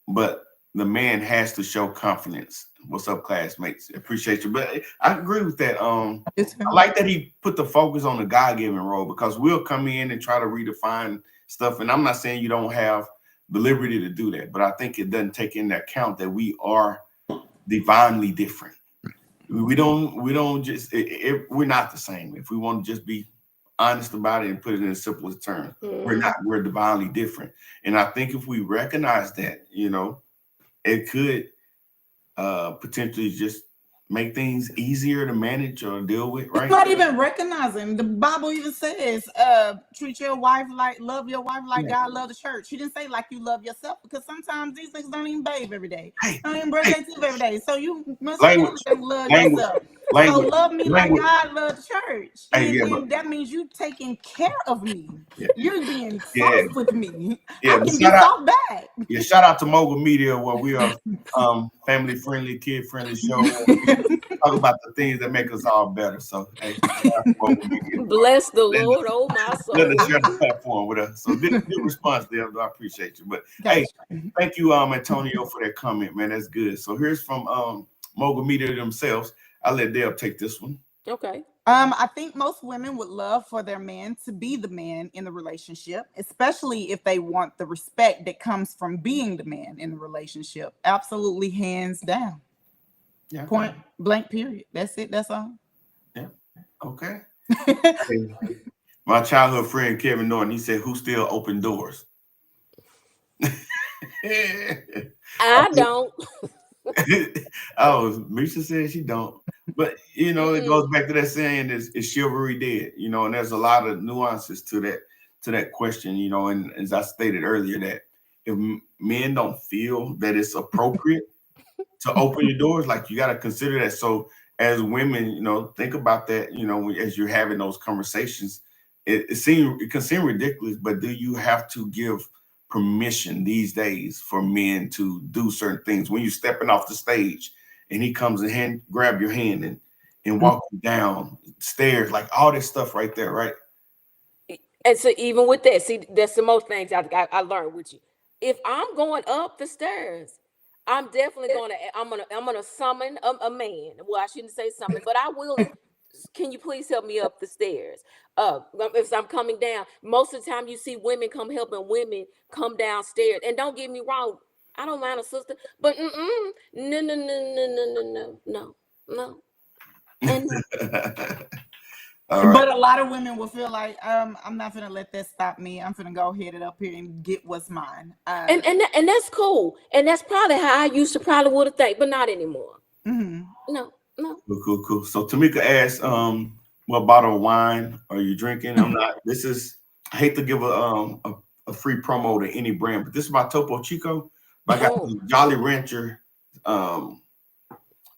But the man has to show confidence." What's up, classmates? Appreciate you. But I agree with that. I like that he put the focus on the God-given role, because we'll come in and try to redefine stuff. And I'm not saying you don't have the liberty to do that, but I think it doesn't take into account that we are divinely different. We don't just, we're not the same. If we want to just be honest about it and put it in the simplest terms, we're divinely different. And I think if we recognize that, it could potentially just make things easier to manage or deal with, right? Not even recognizing. The Bible even says, treat your wife love your wife like God love the church. He didn't say like you love yourself, because sometimes these things don't even bathe every day. Don't even brush their teeth every day. So you must love yourself. So love me like God love the church. And that means you taking care of me. You're being soft with me. I can be soft back. Yeah, shout out to Mogul Media, where we are family friendly, kid friendly show. Talk about the things that make us all better. So hey, bless the Lord, oh my soul. Let us share the platform with us. So good response there. I appreciate you. But hey, thank you, Antonio, for that comment, man. That's good. So here's from Mogul Media themselves. I'll let Deb take this one. Okay. I think most women would love for their man to be the man in the relationship, especially if they want the respect that comes from being the man in the relationship. Absolutely, hands down. Yeah. Point blank, period. That's it. That's all. Yeah. Okay. My childhood friend Kevin Norton, he said, "Who still open doors?" I don't. Oh, Misha said she don't. But it goes back to that saying, is chivalry dead? And there's a lot of nuances to that question, and as I stated earlier, that if men don't feel that it's appropriate to open your doors, like, you got to consider that. So as women, think about that, as you're having those conversations. It can seem ridiculous, but do you have to give permission these days for men to do certain things? When you're stepping off the stage and he comes and grab your hand and walk you down stairs, like all this stuff right there, right? And so even with that, see, that's the most things I learned with you. If I'm going up the stairs, I'm definitely I'm gonna summon a man. Well, I shouldn't say summon, but I will. Can you please help me up the stairs? If I'm coming down, most of the time you see women come helping women come downstairs. And don't get me wrong, I don't mind a sister, but no. And But a lot of women will feel like, I'm not gonna let that stop me. I'm gonna go ahead and up here and get what's mine. And that's cool. And that's probably how I used to probably would have think, but not anymore. No. Cool. So Tamika asked, what bottle of wine are you drinking? I'm not. I hate to give a free promo to any brand, but this is my Topo Chico. But I got the Jolly Rancher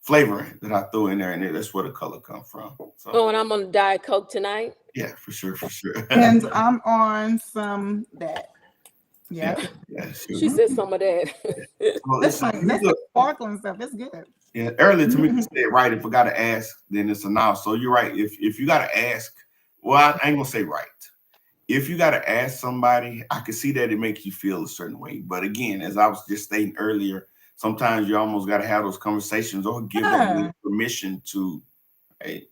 flavoring that I threw in there, and that's where the color comes from. So, and I'm on Diet Coke tonight. Yeah, for sure. And I'm on some that. Yeah. She said some of that. Well, that's the sparkling stuff. It's good. Yeah, earlier Tamika said, right, if I gotta ask, then it's a now. So you're right. If you gotta ask, well, I ain't gonna say right. If you gotta ask somebody, I can see that it makes you feel a certain way. But again, as I was just stating earlier, sometimes you almost gotta have those conversations or give them permission to, hey,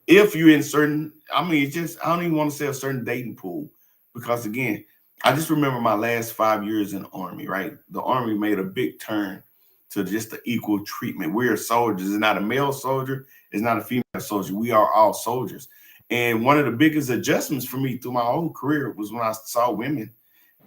if you're in certain, I don't even want to say a certain dating pool, because again, I just remember my last 5 years in the Army, right? The Army made a big turn to just the equal treatment. We are soldiers. It's not a male soldier. It's not a female soldier. We are all soldiers. And one of the biggest adjustments for me through my whole career was when I saw women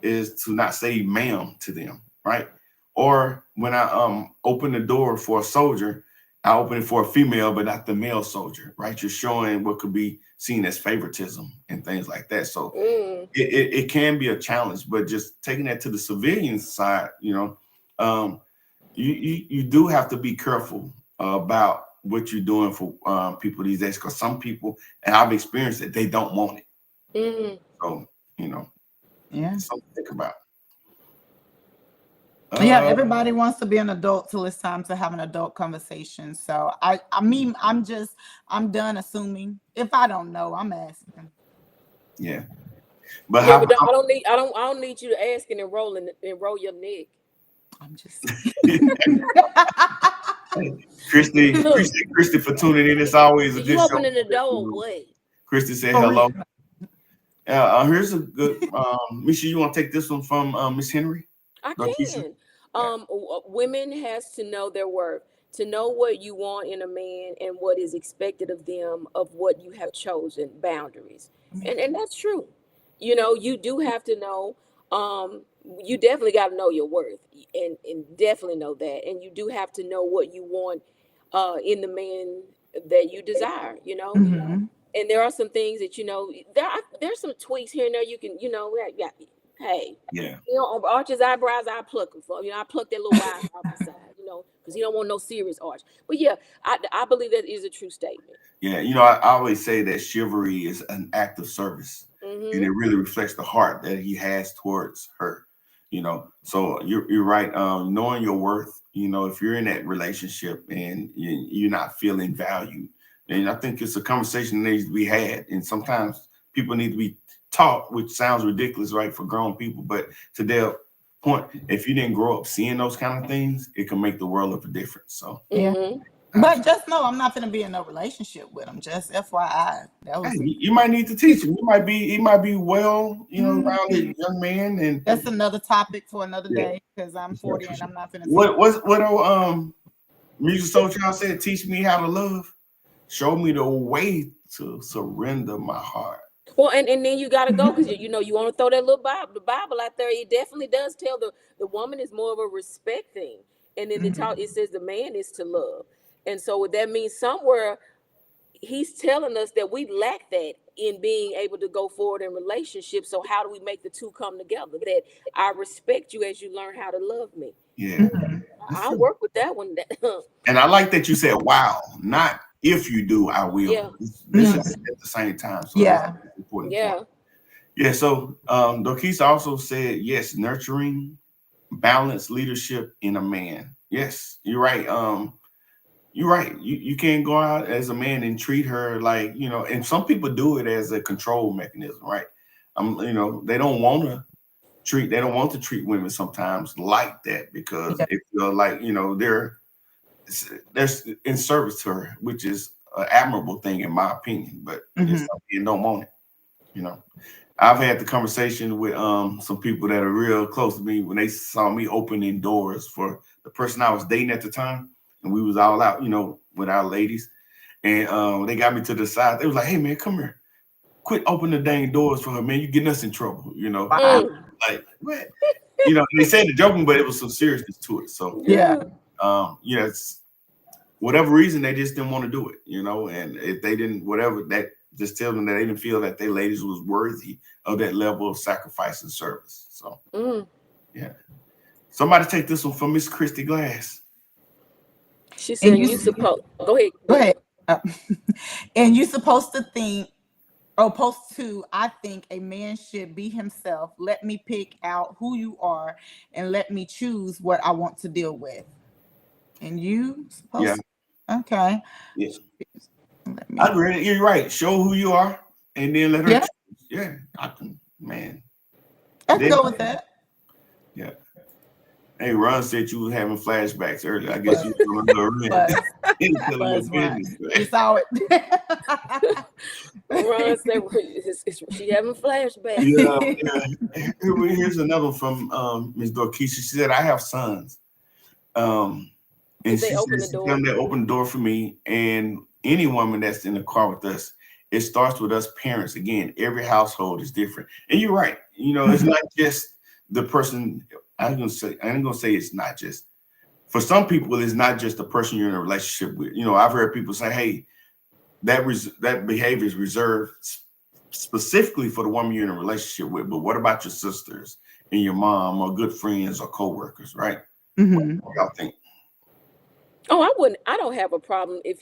is to not say ma'am to them, right? Or when I open the door for a soldier, I open it for a female, but not the male soldier, right? You're showing what could be seen as favoritism and things like that. So it can be a challenge, but just taking that to the civilian side, you do have to be careful about what you're doing for people these days, because some people, and I've experienced it, they don't want it. So, Yeah. something to think about. Yeah, everybody wants to be an adult till it's time to have an adult conversation. So I'm done assuming. If I don't know, I'm asking. Yeah. But I don't need you to ask and enroll your neck. I'm just Christy, appreciate Christy for tuning in. It's always a good show. You opening the door, what? Christy said hello. Here's a good Misha, you want to take this one from Miss Henry? I can. Women has to know their worth, to know what you want in a man and what is expected of them, of what you have chosen, boundaries. And that's true. You do have to know, you definitely got to know your worth and definitely know that. And you do have to know what you want in the man that you desire, Mhm. And there are some things that, there's some tweaks here and there you can, hey, Yeah. Arch his eyebrows, I pluck him for. I pluck that little wire off the side, because he don't want no serious arch. But yeah, I believe that is a true statement. Yeah, I always say that chivalry is an act of service, and it really reflects the heart that he has towards her. So you're right. Knowing your worth, if you're in that relationship and you're not feeling valued, then I think it's a conversation that needs to be had. And sometimes people need to be taught, which sounds ridiculous, right, for grown people. But to their point, if you didn't grow up seeing those kind of things, it can make the world of a difference. So yeah. But just know I'm not going to be in a relationship with him. Just FYI. You might need to teach him. He might be well, rounded young man, and that's another topic for another day, because I'm 40 and I'm not going to. What Music Soul Child said? Teach me how to love. Show me the way to surrender my heart. Well, and then you got to go, because you want to throw that little the Bible out there. It definitely does tell the woman is more of a respect thing, and then it says the man is to love. And so that means somewhere he's telling us that we lack that in being able to go forward in relationships. So how do we make the two come together? That I respect you as you learn how to love me. Yeah. I'll work with that one. And I like that you said, wow, not if you do, I will. Yeah. This is at the same time. So yeah. That's important. Yeah. Yeah. So Dorkisa also said, yes, nurturing, balanced leadership in a man. Yes, you're right. You're right. You can't go out as a man and treat her like, and some people do it as a control mechanism, right? They don't want to treat women sometimes like that, because they feel like, they're in service to her, which is an admirable thing in my opinion, but some people don't want it. I've had the conversation with some people that are real close to me when they saw me opening doors for the person I was dating at the time. And we was all out, with our ladies. And they got me to the side. They was like, hey, man, come here. Quit opening the dang doors for her, man. You're getting us in trouble, Like, what? They said it joking, but it was some seriousness to it. So, it's whatever reason, they just didn't want to do it, And if they didn't, whatever, that just tell them that they didn't feel that their ladies was worthy of that level of sacrifice and service. So, yeah. Somebody take this one from Miss Christy Glass. She said, you supposed go ahead. And you're supposed to I think a man should be himself. Let me pick out who you are and let me choose what I want to deal with. And you supposed to, okay. Yeah. I agree. You're right. Show who you are and then let her choose. Yeah. I can go with that. Yeah. Hey, Ron said you were having flashbacks earlier. I guess you were It's all Ron said she having flashbacks. Yeah. Here's another one from Ms. Dorkeisha. She said, I have sons. And Did they she open said the she door? them that opened the door for me and any woman that's in the car with us. It starts with us parents. Again, every household is different. And you're right. You know, it's not just the person. I ain't gonna say it's not just. For some people, it's not just the person you're in a relationship with. You know, I've heard people say, hey, that behavior is reserved specifically for the woman you're in a relationship with. But what about your sisters and your mom or good friends or coworkers, right? Mm-hmm. What y'all think? Oh, I don't have a problem if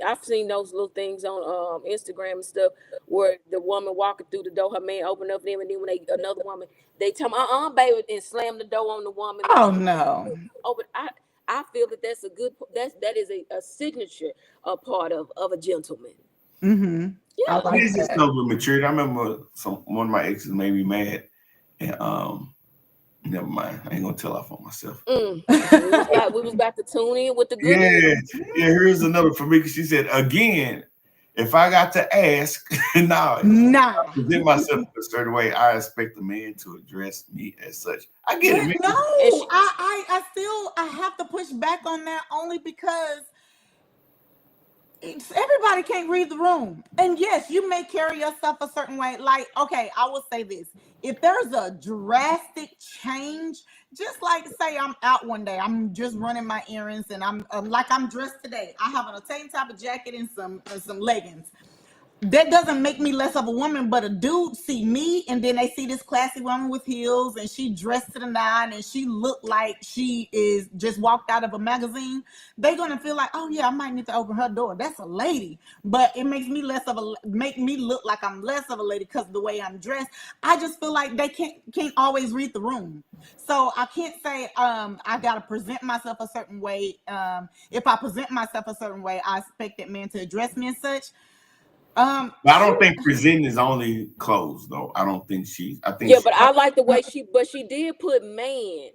I've seen those little things on Instagram and stuff where the woman walking through the door, her man open up for them, and then when another woman, they tell me, baby, and slam the door on the woman. Oh no. Oh, but I feel that that's a good that is a signature part of a gentleman. Mm-hmm. I Yeah. It like is just that. no good maturity. I remember one of my exes made me mad, and never mind. I ain't gonna tell off on myself. We was about to tune in with the good news. Yeah, yeah. Here's another for me. She said again, if I got to ask, now if I Nah. present myself in a certain way, I expect the man to address me as such. I get it, But man. no, And she, I have to push back on that only because everybody can't read the room. And yes, you may carry yourself a certain way. Like, okay, I will say this. If there's a drastic change, just like say I'm out one day, I'm just running my errands and I'm like I'm dressed today. I have on a tank top, a jacket, and some leggings. That doesn't make me less of a woman, but a dude see me and then they see this classy woman with heels and she dressed to the nine and she looked like she is just walked out of a magazine. They're gonna feel like, oh yeah, I might need to open her door. That's a lady, but it makes me make me look like I'm less of a lady because of the way I'm dressed. I just feel like they can't always read the room, so I can't say I gotta present myself a certain way. If I present myself a certain way, I expect that man to address me as such. But I don't Shoot. think presenting is only clothes, though. I don't think she. I think yeah, she. but I like the way she did put man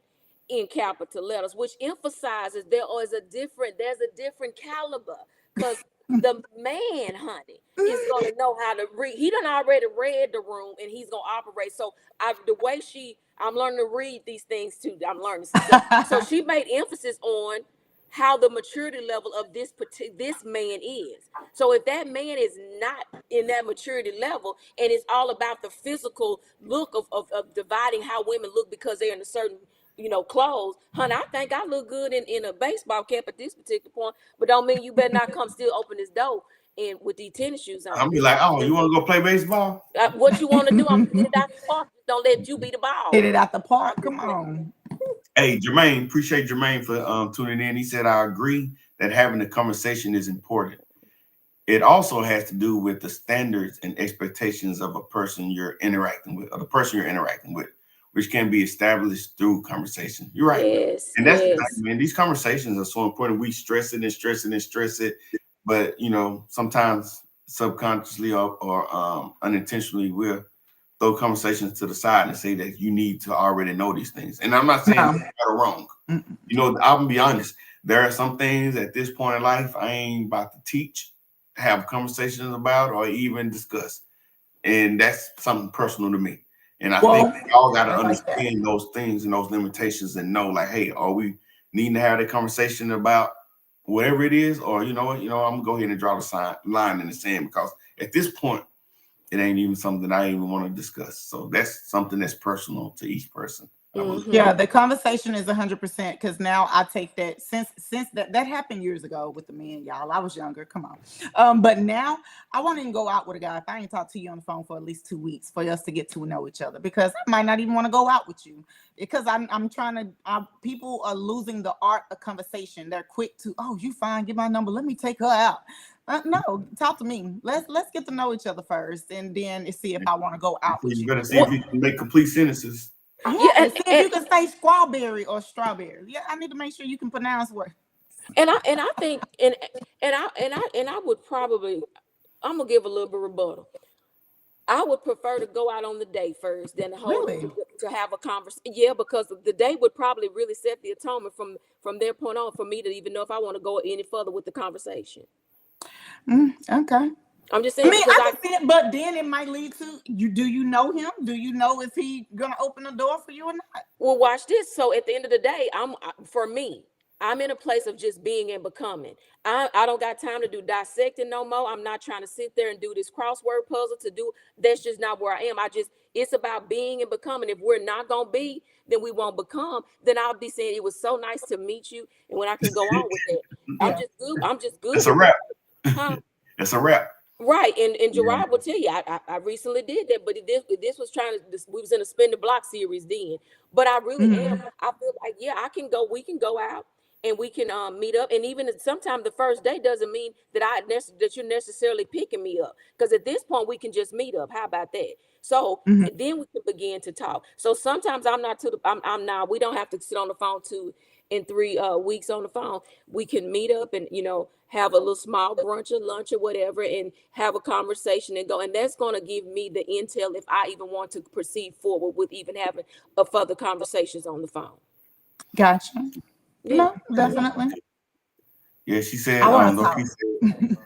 in capital letters, which emphasizes there's a different caliber because the man, honey, is gonna know how to read. He done already read the room and he's gonna operate. So I'm learning to read these things too. I'm learning some stuff. So she made emphasis on how the maturity level of this man is. So if that man is not in that maturity level and it's all about the physical look of dividing how women look because they're in a certain clothes, honey, I think I look good in a baseball cap at this particular point, but don't mean you better not come still open this door and with these tennis shoes I'll on. be like, oh, you want to go play baseball? What you want to do? I'm gonna hit it out the park. Just don't let you be the ball. Hit it out the park. Come on. Hey, Jermaine, appreciate Jermaine for tuning in. He said, I agree that having a conversation is important. It also has to do with the standards and expectations of a person you're interacting with, or the person you're interacting with, which can be established through conversation. You're right. Yes, And that's the thing, yes. man. These conversations are so important. We stress it and stress it and stress it. But, sometimes subconsciously or unintentionally, we'll throw conversations to the side and say that you need to already know these things. And I'm not saying No. it's right or wrong. Mm-mm. I'm gonna be honest. There are some things at this point in life I ain't about to teach, have conversations about, or even discuss. And that's something personal to me. And I think Well, we all got to I like that. understand those things and those limitations and know, like, hey, are we needing to have that conversation about whatever it is? Or, you know what, I'm going to go ahead and draw the line in the sand because at this point, it ain't even something I even want to discuss. So that's something that's personal to each person. Yeah, the conversation is 100% because now I take that since that happened years ago with the men, y'all. I was younger. Come on. But now I won't even go out with a guy if I ain't talked to you on the phone for at least 2 weeks for us to get to know each other because I might not even want to go out with you because I'm trying to. People are losing the art of conversation. They're quick to, oh, you fine, give my number, let me take her out. No, talk to me. Let's get to know each other first, and then see if I want to go out with You you. better see if you can make complete sentences. Yeah, and see if you can say strawberry or strawberry. Yeah, I need to make sure you can pronounce words. And I think I would probably I'm gonna give a little bit of rebuttal. I would prefer to go out on the date first than Really? to have a conversation. Yeah, because the date would probably really set the atonement from their point on for me to even know if I want to go any further with the conversation. Okay. I'm just I saying mean, because I can see it, but then it might lead to you. Do you know him? Do you know if he gonna open the door for you or not? well, watch this. So at the end of the day, for me, I'm in a place of just being and becoming. I don't got time to do dissecting no more. I'm not trying to sit there and do this crossword puzzle to do. That's just not where I am. It's about being and becoming. If we're not gonna be, then we won't become. Then I'll be saying it was so nice to meet you, and when I can go on with that, Yeah. I'm just good It's a with wrap. that, huh? It's a wrap. Right, and Yeah. Gerard will tell you, I recently did that, but this was trying to we was in a spin the block series then, but I really am. Mhm. I feel like yeah, I can go. We can go out and we can meet up, and even sometimes the first day doesn't mean that that you're necessarily picking me up, because at this point we can just meet up. How about that? So Mhm. then we can begin to talk. So sometimes I'm not to the I'm not. We don't have to sit on the phone 2 and 3 weeks on the phone. We can meet up and have a little small brunch or lunch or whatever and have a conversation and go, and that's going to give me the intel if I even want to proceed forward with even having a further conversations on the phone. Gotcha. Yeah. No, definitely. Yeah, she I said, want to though talk. he said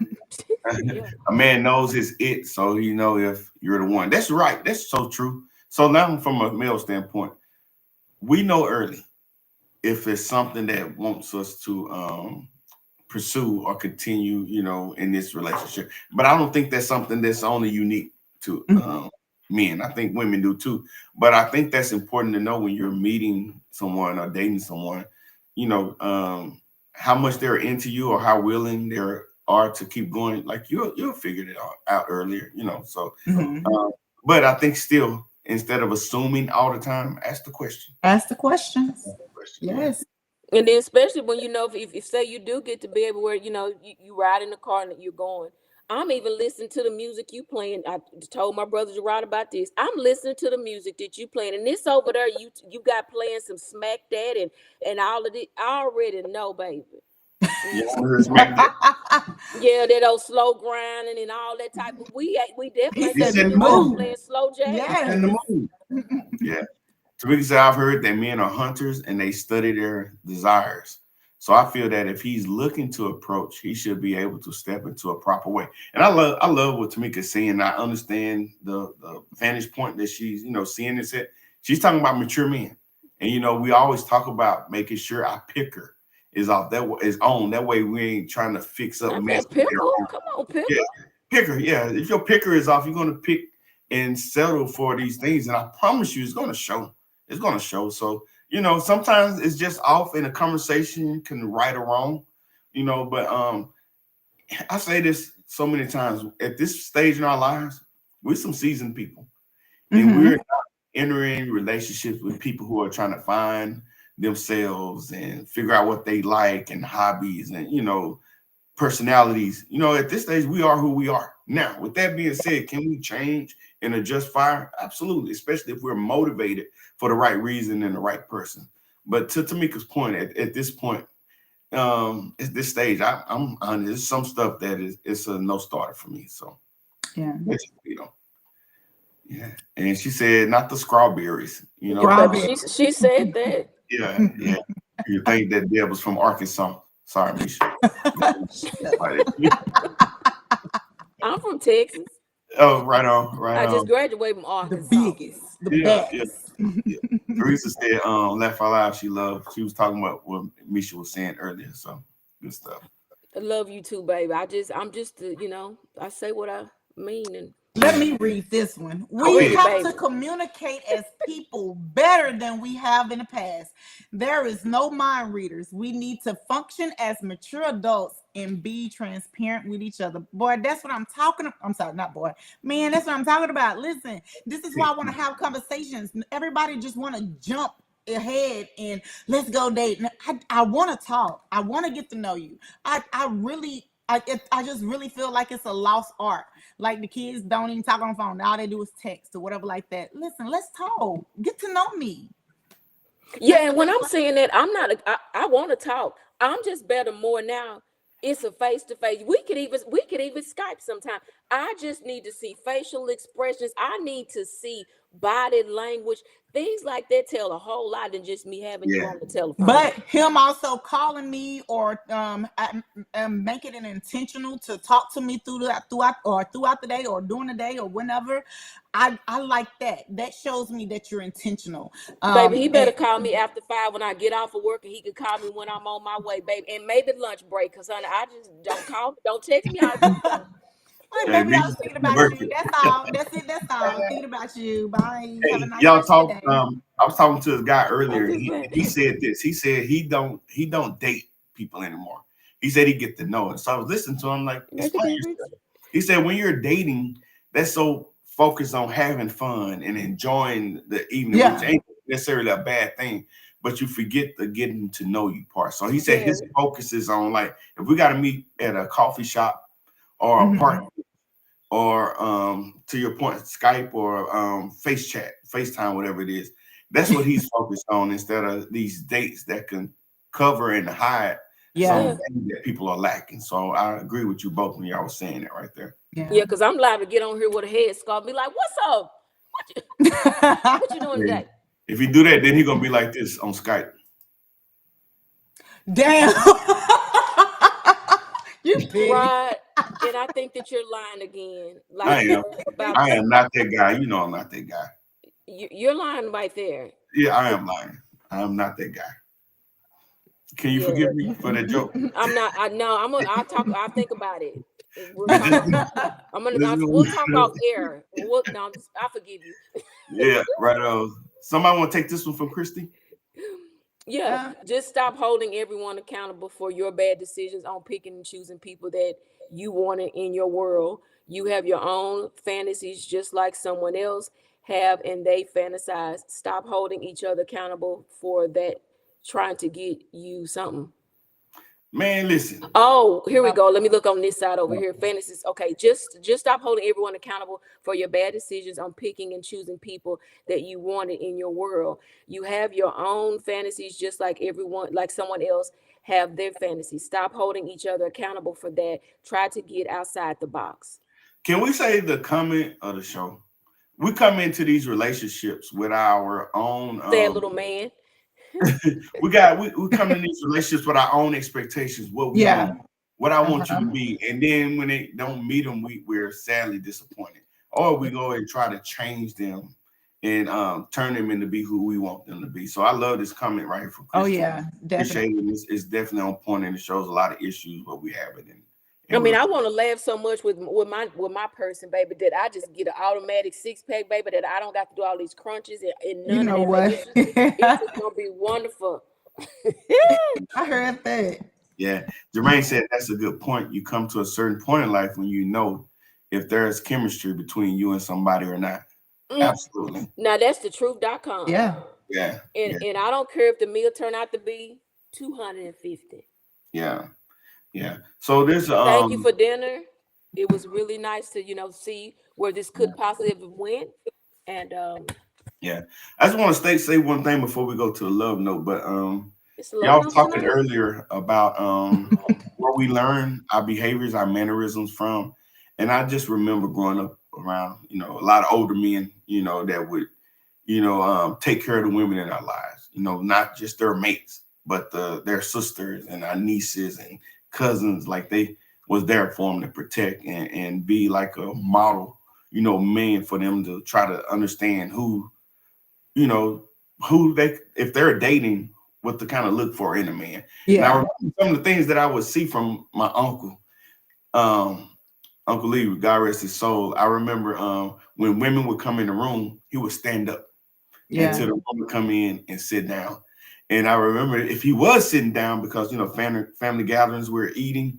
Yeah. a man knows his it, so he know if you're the one. That's right. That's so true. So now from a male standpoint, we know early if it's something that wants us to pursue or continue, in this relationship. But I don't think that's something that's only unique to Mhm. men. I think women do too. But I think that's important to know when you're meeting someone or dating someone, you know, how much they're into you or how willing they are to keep going. Like you'll figure it out earlier, So, Mhm. uh, but I think still, instead of assuming all the time, ask the question. Ask the questions. Yeah. Yes. And then especially when if say you do get to be able where you ride in the car and you're going. I'm even listening to the music you playing. I told my brother Gerard about this. I'm listening to the music that you playing, and this over there you got playing some smack that and all of it. I already know, baby. Yeah, I Mhm. want to hear smack that. Yeah, that old slow grinding and all that type. But we definitely He ain't He gonna said be the said in the the car mood. mood. playing slow jazz, He's in Yes. the baby. mood. Yeah. Tamika said, I've heard that men are hunters and they study their desires. So I feel that if he's looking to approach, he should be able to step into a proper way. And I love what Tamika's saying. I understand the vantage point that she's, seeing this at. She's talking about mature men. And we always talk about making sure our picker is off that is on. That way we ain't trying to fix up Not mess that later pickle. on. Come on, pickle. Yeah. Picker, yeah. If your picker is off, you're gonna pick and settle for these things. And I promise you, it's gonna show. It's gonna show. So, sometimes it's just off in a conversation can right or wrong, but I say this so many times. At this stage in our lives, we're some seasoned people. And we're Mhm. not entering relationships with people who are trying to find themselves and figure out what they like and hobbies and personalities. At this stage, we are who we are. Now, with that being said, can we change and adjust fire? Absolutely, especially if we're motivated for the right reason and the right person. But to Tamika's point, at this point, at this stage, I'm honest. There's some stuff that it's a no starter for me. So Yeah. it's, yeah. And she said, not the strawberries, Yeah, baby. Strawberry. She said that. Yeah, yeah. You think that Deb was from Arkansas? Sorry, Misha. I'm from Texas. Oh, right on, right I just on. graduated from The Arkansas. biggest, the Yeah, yeah, best. yeah. Teresa said, "Laugh out loud." She loved. She was talking about what Misha was saying earlier. So good stuff. I love you too, baby. I'm just, I say what I mean and Let me read this one. Go We read ahead. it, have to baby. communicate as people better than we have in the past. There is no mind readers. We need to function as mature adults and be transparent with each other. Boy, that's what I'm talking about. I'm sorry, not boy. Man, that's what I'm talking about. Listen, this is why I want to have conversations. Everybody just want to jump ahead and let's go date. I want to talk. I want to get to know you. I really I just really feel like it's a lost art. Like the kids don't even talk on the phone. All they do is text or whatever like that. Listen, let's talk. Get to know me. Yeah, and when I'm saying that, I'm not. I want to talk. I'm just better more now. It's a face to face. We could even Skype sometime. I just need to see facial expressions. I need to see body language, things like that tell a whole lot than just me having you Yeah. on the telephone. But him also calling me or making it intentional to talk to me throughout the day or during the day or whenever, I like that. That shows me that you're intentional. Baby, he better And call me after 5 when I get off of work, and he can call me when I'm on my way, baby, and maybe lunch break. Cause honey, I just don't call, don't text me all day. Hey, Hey, baby, me I was thinking about work you. it. That's all. That's it. That's all. Thinking about you. Bye. Have a Hey, nice y'all rest of your talk. day. I was talking to this guy I'm earlier. just He, saying. he said this. He said he don't date people anymore. He said he get to know it. So I was listening to him like, Make a explain difference. yourself. He said when you're dating, that's so focused on having fun and enjoying the evening, which Yeah. ain't necessarily a bad thing, but you forget the getting to know you part. So he said Yeah. his focus is on like if we got to meet at a coffee shop or a Mhm. park or to your point, Skype or FaceTime, whatever it is. That's what he's focused on instead of these dates that can cover and hide some Yeah. things that people are lacking. So I agree with you both when y'all was saying that right there. Yeah, Yeah. because I'm liable to get on here with a headscarf, be like, "What's up? What you doing Yeah. today?" If you do that, then he's gonna be like this on Skype. Damn. You petty. Right? And I think that you're lying again, like I am. about I am not that guy. You know I'm not that guy. you're lying right there. Yeah, I am lying. I am not that guy. Can you Yeah, forgive me for that joke? I'm not. I know. I'll talk. I'll think about it. And we'll This talk. is We'll talk off air. No, I forgive you. yeah, right. Somebody want to take this one from Christy? Yeah, just stop holding everyone accountable for your bad decisions on picking and choosing people that you wanted in your world. You have your own fantasies just like someone else have, and they fantasize. Stop holding each other accountable for that, trying to get you something. Man, listen. Oh, here we go. Let me look on this side over here. Fantasies. Okay, just stop holding everyone accountable for your bad decisions on picking and choosing people that you wanted in your world. You have your own fantasies just like everyone, like someone else have their fantasies. Stop holding each other accountable for that. Try to get outside the box. Can we say the comment of the show? We come into these relationships with our own Sad little man. we come in these relationships with our own expectations, what we want, Yeah. what I want you to be. And then when they don't meet them, we're sadly disappointed. Or we go and try to change them and turn them into be who we want them to be. So I love this comment right here from Oh Christian. yeah, definitely. Appreciate it. It's definitely on point and it shows a lot of issues, but we have it in. I mean, I want to laugh so much with my person, baby, that I just get an automatic 6-pack, baby, that I don't got to do all these crunches and You none of know that, baby. what? It's just gonna be wonderful. I heard that. Yeah, Jermaine said that's a good point. You come to a certain point in life when you know if there's chemistry between you and somebody or not. Absolutely. Now that's the truth.com. Yeah. Yeah. And Yeah. and I don't care if the meal turn out to be 250. Yeah. Yeah. So there's Thank you for dinner. It was really nice to see where this could possibly have went. And yeah. I just want to say one thing before we go to the love note, but it's a love y'all note was talking tonight. earlier about where we learn our behaviors, our mannerisms from. And I just remember growing up around, a lot of older men, that would, take care of the women in our lives, not just their mates, but their sisters and our nieces and cousins, like they was there for them to protect and be like a model, man for them to try to understand you know, who they, if they're dating, what to kind of look for in a man. And I Yeah. remember some of the things that I would see from my uncle, Uncle Lee, God rest his soul. I remember when women would come in the room, he would stand up until Yeah. the woman come in and sit down. And I remember if he was sitting down because family gatherings we were eating,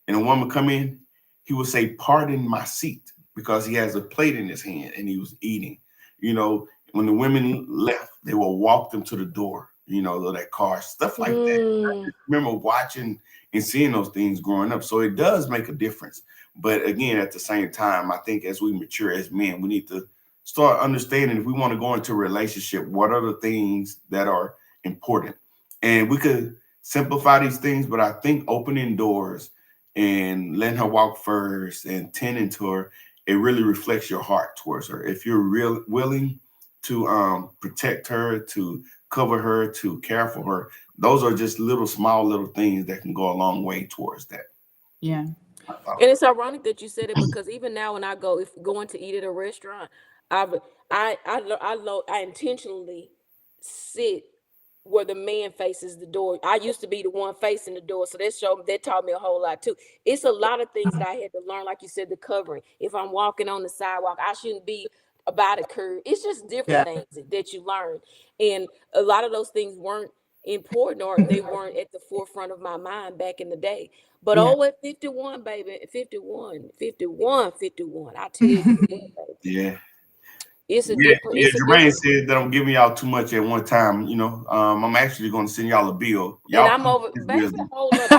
and a woman come in, he would say, "Pardon my seat," because he has a plate in his hand and he was eating. When the women left, they will walk them to the door, of that car, stuff like that. I just remember watching and seeing those things growing up. So it does make a difference. But again, at the same time, I think as we mature as men, we need to start understanding if we want to go into a relationship, what are the things that are important? And we could simplify these things, but I think opening doors and letting her walk first and tending to her, it really reflects your heart towards her. If you're willing to protect her, to cover her, to care for her. Those are just little small little things that can go a long way towards that. Yeah. I thought. And it's ironic that you said it because even now when I go, if going to eat at a restaurant, I've I intentionally sit where the man faces the door. I used to be the one facing the door, so that taught me a whole lot too. It's a lot of things that I had to learn, like you said, the covering. If I'm walking on the sidewalk, I shouldn't be about a curve. It's just different Yeah. things that you learn, and a lot of those things weren't important or they weren't at the forefront of my mind back in the day. But Yeah. oh, at 51, baby, 51, 51, 51. I tell you what, baby, Yeah. it's a Yeah, different, yeah. it's a Jermaine different. said that I'm giving y'all too much at one time. I'm actually going to send y'all a bill. And Y'all I'm keep over, this baby. wisdom. Hold up.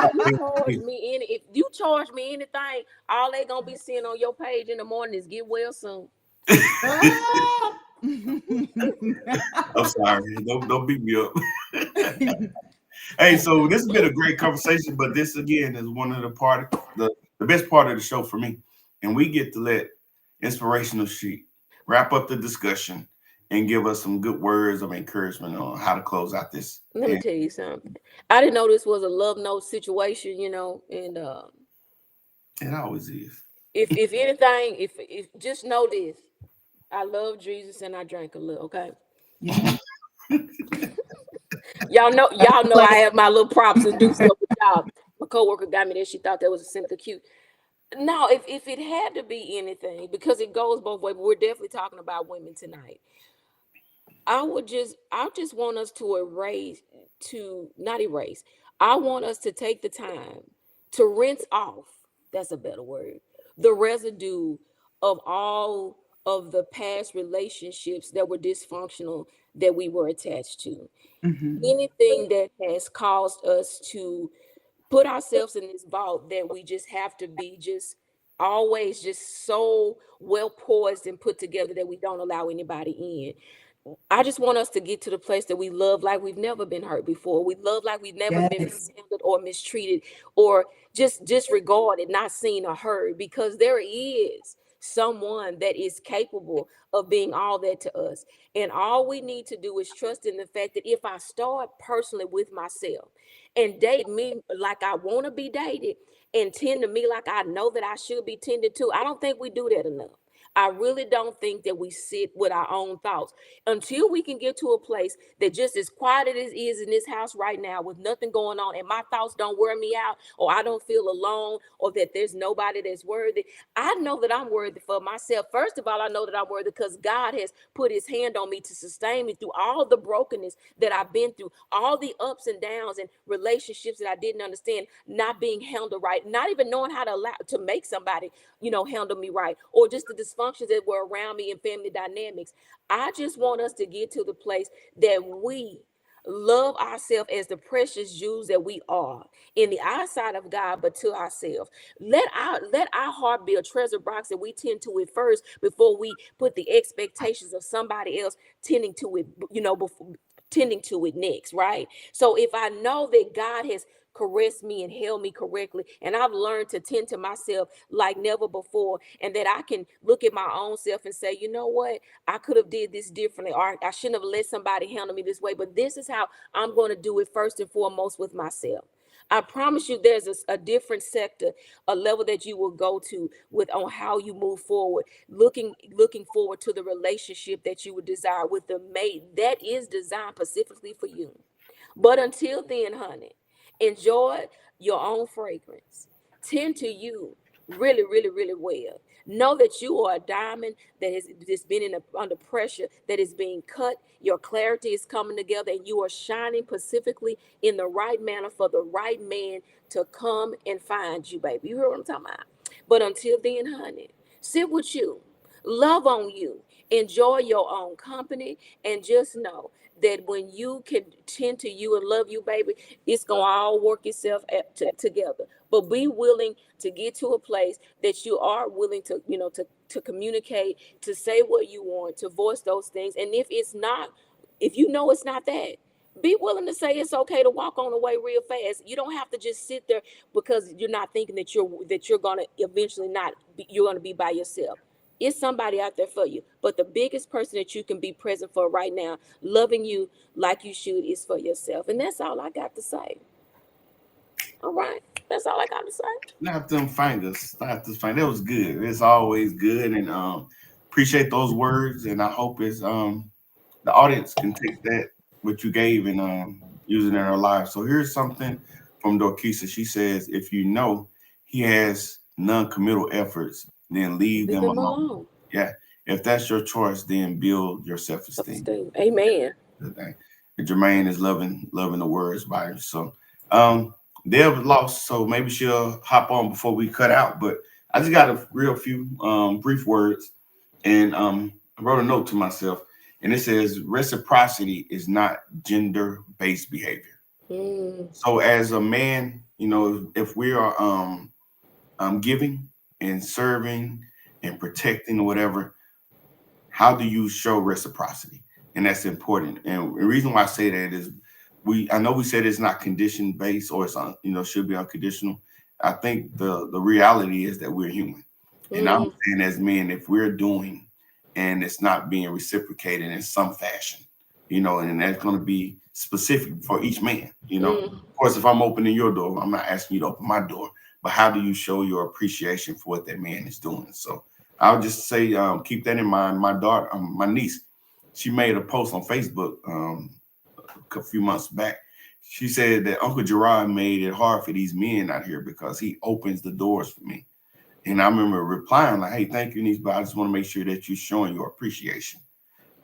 If you charge me anything, all they gonna be seeing on your page in the morning is get well soon. Ah. I'm sorry. Don't beat me up. Hey, so this has been a great conversation, but this again is one of the best part of the show for me. And we get to let inspirational sheep wrap up the discussion and give us some good words of encouragement on how to close out this. Let me And tell you something. I didn't know this was a love note situation, and it always is. if anything, if just know this. I love Jesus and I drank a little, okay? Yeah. Y'all know I have my little props and do stuff with y'all. My coworker got me that. She thought that was simply cute. No, if it had to be anything, because it goes both ways, but we're definitely talking about women tonight. I just want us to not erase. I want us to take the time to rinse off, that's a better word, the residue of all of the past relationships that were dysfunctional that we were attached to. Hmm. Anything that has caused us to put ourselves in this vault that we just have to be just always just so well poised and put together that we don't allow anybody in. I just want us to get to the place that we love like we've never been hurt before. We love like we've never been Yes. mishandled or mistreated or just disregarded, not seen or heard, because there is someone that is capable of being all that to us. And all we need to do is trust in the fact that if I start personally with myself and date me like I want to be dated and tend to me like I know that I should be tended to, I don't think we do that enough. I really don't think that we sit with our own thoughts until we can get to a place that just as quiet as it is in this house right now with nothing going on and my thoughts don't wear me out or I don't feel alone or that there's nobody that's worthy. I know that I'm worthy for myself. First of all, I know that I'm worthy because God has put his hand on me to sustain me through all the brokenness that I've been through, all the ups and downs and relationships that I didn't understand, not being handled right, not even knowing how to allow to make somebody, handle me right, or just the dysfunctions that were around me in family dynamics. I just want us to get to the place that we love ourselves as the precious jewels that we are in the eyesight of God, but to ourselves. Let our heart be a treasure box that we tend to it first before we put the expectations of somebody else tending to it, before tending to it next, right? So if I know that God has caressed me and held me correctly and I've learned to tend to myself like never before, and that I can look at my own self and say, you know what, I could have did this differently, or I shouldn't have let somebody handle me this way, but this is how I'm going to do it first and foremost with myself. I promise you there's a different sector, a level that you will go to with on how you move forward, looking forward to the relationship that you would desire with the mate that is designed specifically for you. But until then, honey, enjoy your own fragrance. Tend to you really, really, really well. Know that you are a diamond that has just been under pressure, that is being cut. Your clarity is coming together, and you are shining specifically in the right manner for the right man to come and find you, baby. You hear what I'm talking about? But until then, honey, sit with you, love on you, enjoy your own company, and just know that when you can tend to you and love you, baby, it's gonna all work itself together. But be willing to get to a place that you are willing to, to communicate, to say what you want, to voice those things. And if you know it's not that, be willing to say it's okay to walk on away real fast. You don't have to just sit there because you're not thinking that you're gonna eventually not be, you're gonna be by yourself. It's somebody out there for you. But the biggest person that you can be present for right now, loving you like you should, is for yourself. And that's all I got to say. All right. That's all I got to say. Snap them fingers. Snap this finger. That was good. It's always good, and appreciate those words. And I hope it's the audience can take that what you gave and use it in their lives. So here's something from Dorkisa. She says, if you know he has non-committal efforts, then leave Leave them them alone. alone. Yeah. If that's your choice, then build your self-esteem. Self-esteem. Amen. Good thing. And Jermaine is loving the words by her. So Deb was lost, so maybe she'll hop on before we cut out. But I just got a real few brief words, and I wrote a note to myself, and it says reciprocity is not gender-based behavior. So as a man, if we are giving and serving and protecting or whatever, how do you show reciprocity? And that's important. And the reason why I say that is I know we said it's not condition based, or it's should be unconditional. I think the reality is that we're human. And I'm saying as men, if we're doing and it's not being reciprocated in some fashion, and that's going to be specific for each man. Of course, if I'm opening your door, I'm not asking you to open my door, but how do you show your appreciation for what that man is doing? So I'll just say, keep that in mind. My daughter, my niece, she made a post on Facebook a few months back. She said that Uncle Gerard made it hard for these men out here because he opens the doors for me. And I remember replying like, hey, thank you, niece, but I just want to make sure that you're showing your appreciation.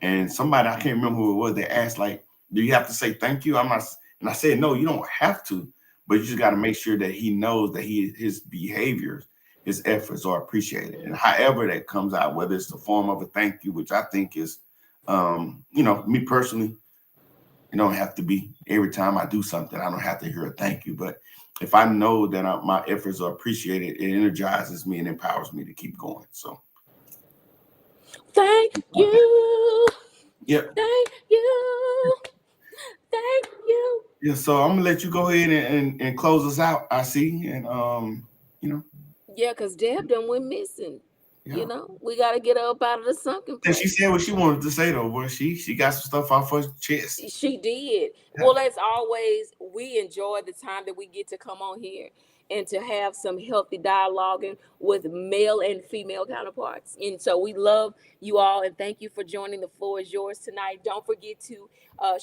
And somebody, I can't remember who it was, they asked like, do you have to say thank you? And I said, no, you don't have to, but you just got to make sure that he knows that his behaviors, his efforts are appreciated. And however that comes out, whether it's the form of a thank you, which I think is, me personally, it don't have to be every time I do something, I don't have to hear a thank you. But if I know that my efforts are appreciated, it energizes me and empowers me to keep going. So thank you. Yep. Thank you. Thank you. Yeah, so I'm gonna let you go ahead and close us out. I see, and Yeah, because Deb done went missing. yeah. We got to get her up out of the sunken And she place. said what she wanted to say though, boy. She got some stuff off her chest. She did. Yeah. Well, as always, we enjoy the time that we get to come on here and to have some healthy dialoguing with male and female counterparts. And so we love you all and thank you for joining. The floor is yours tonight. Don't forget to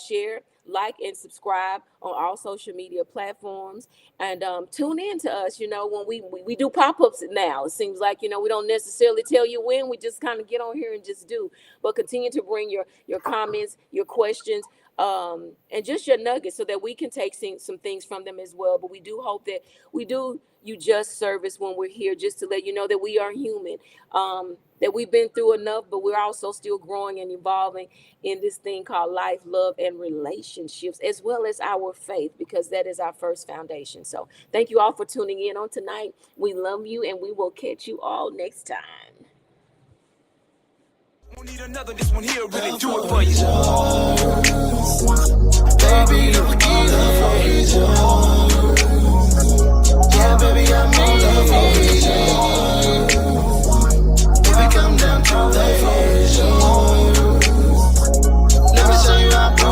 share, like, and subscribe on all social media platforms. And tune in to us, when we do pop-ups now. It seems like, we don't necessarily tell you when. We just kind of get on here and just do. But continue to bring your comments, your questions, and just your nuggets so that we can take some things from them as well. But we do hope that we do you just service when we're here, just to let you know that we are human, that we've been through enough, but we're also still growing and evolving in this thing called life, love, and relationships, as well as our faith, because that is our first foundation. So thank you all for tuning in on tonight. We love you, and we will catch you all next time. Won't need another, this one here really do it for you. Baby, I'm easy. Yeah, baby, I'm easy. Baby, come down to the let me show you how to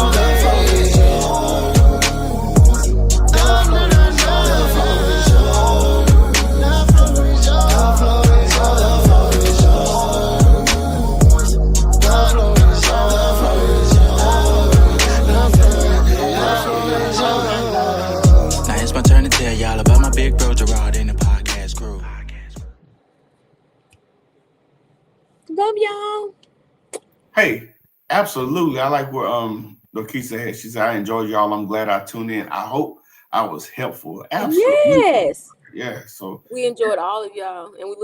y'all about my big bro Gerard in the podcast crew. Love y'all. Hey, absolutely. I like what Dorkisa had. She said, I enjoyed y'all. I'm glad I tuned in. I hope I was helpful. Absolutely. Yes. Yeah. So we enjoyed all of y'all, and we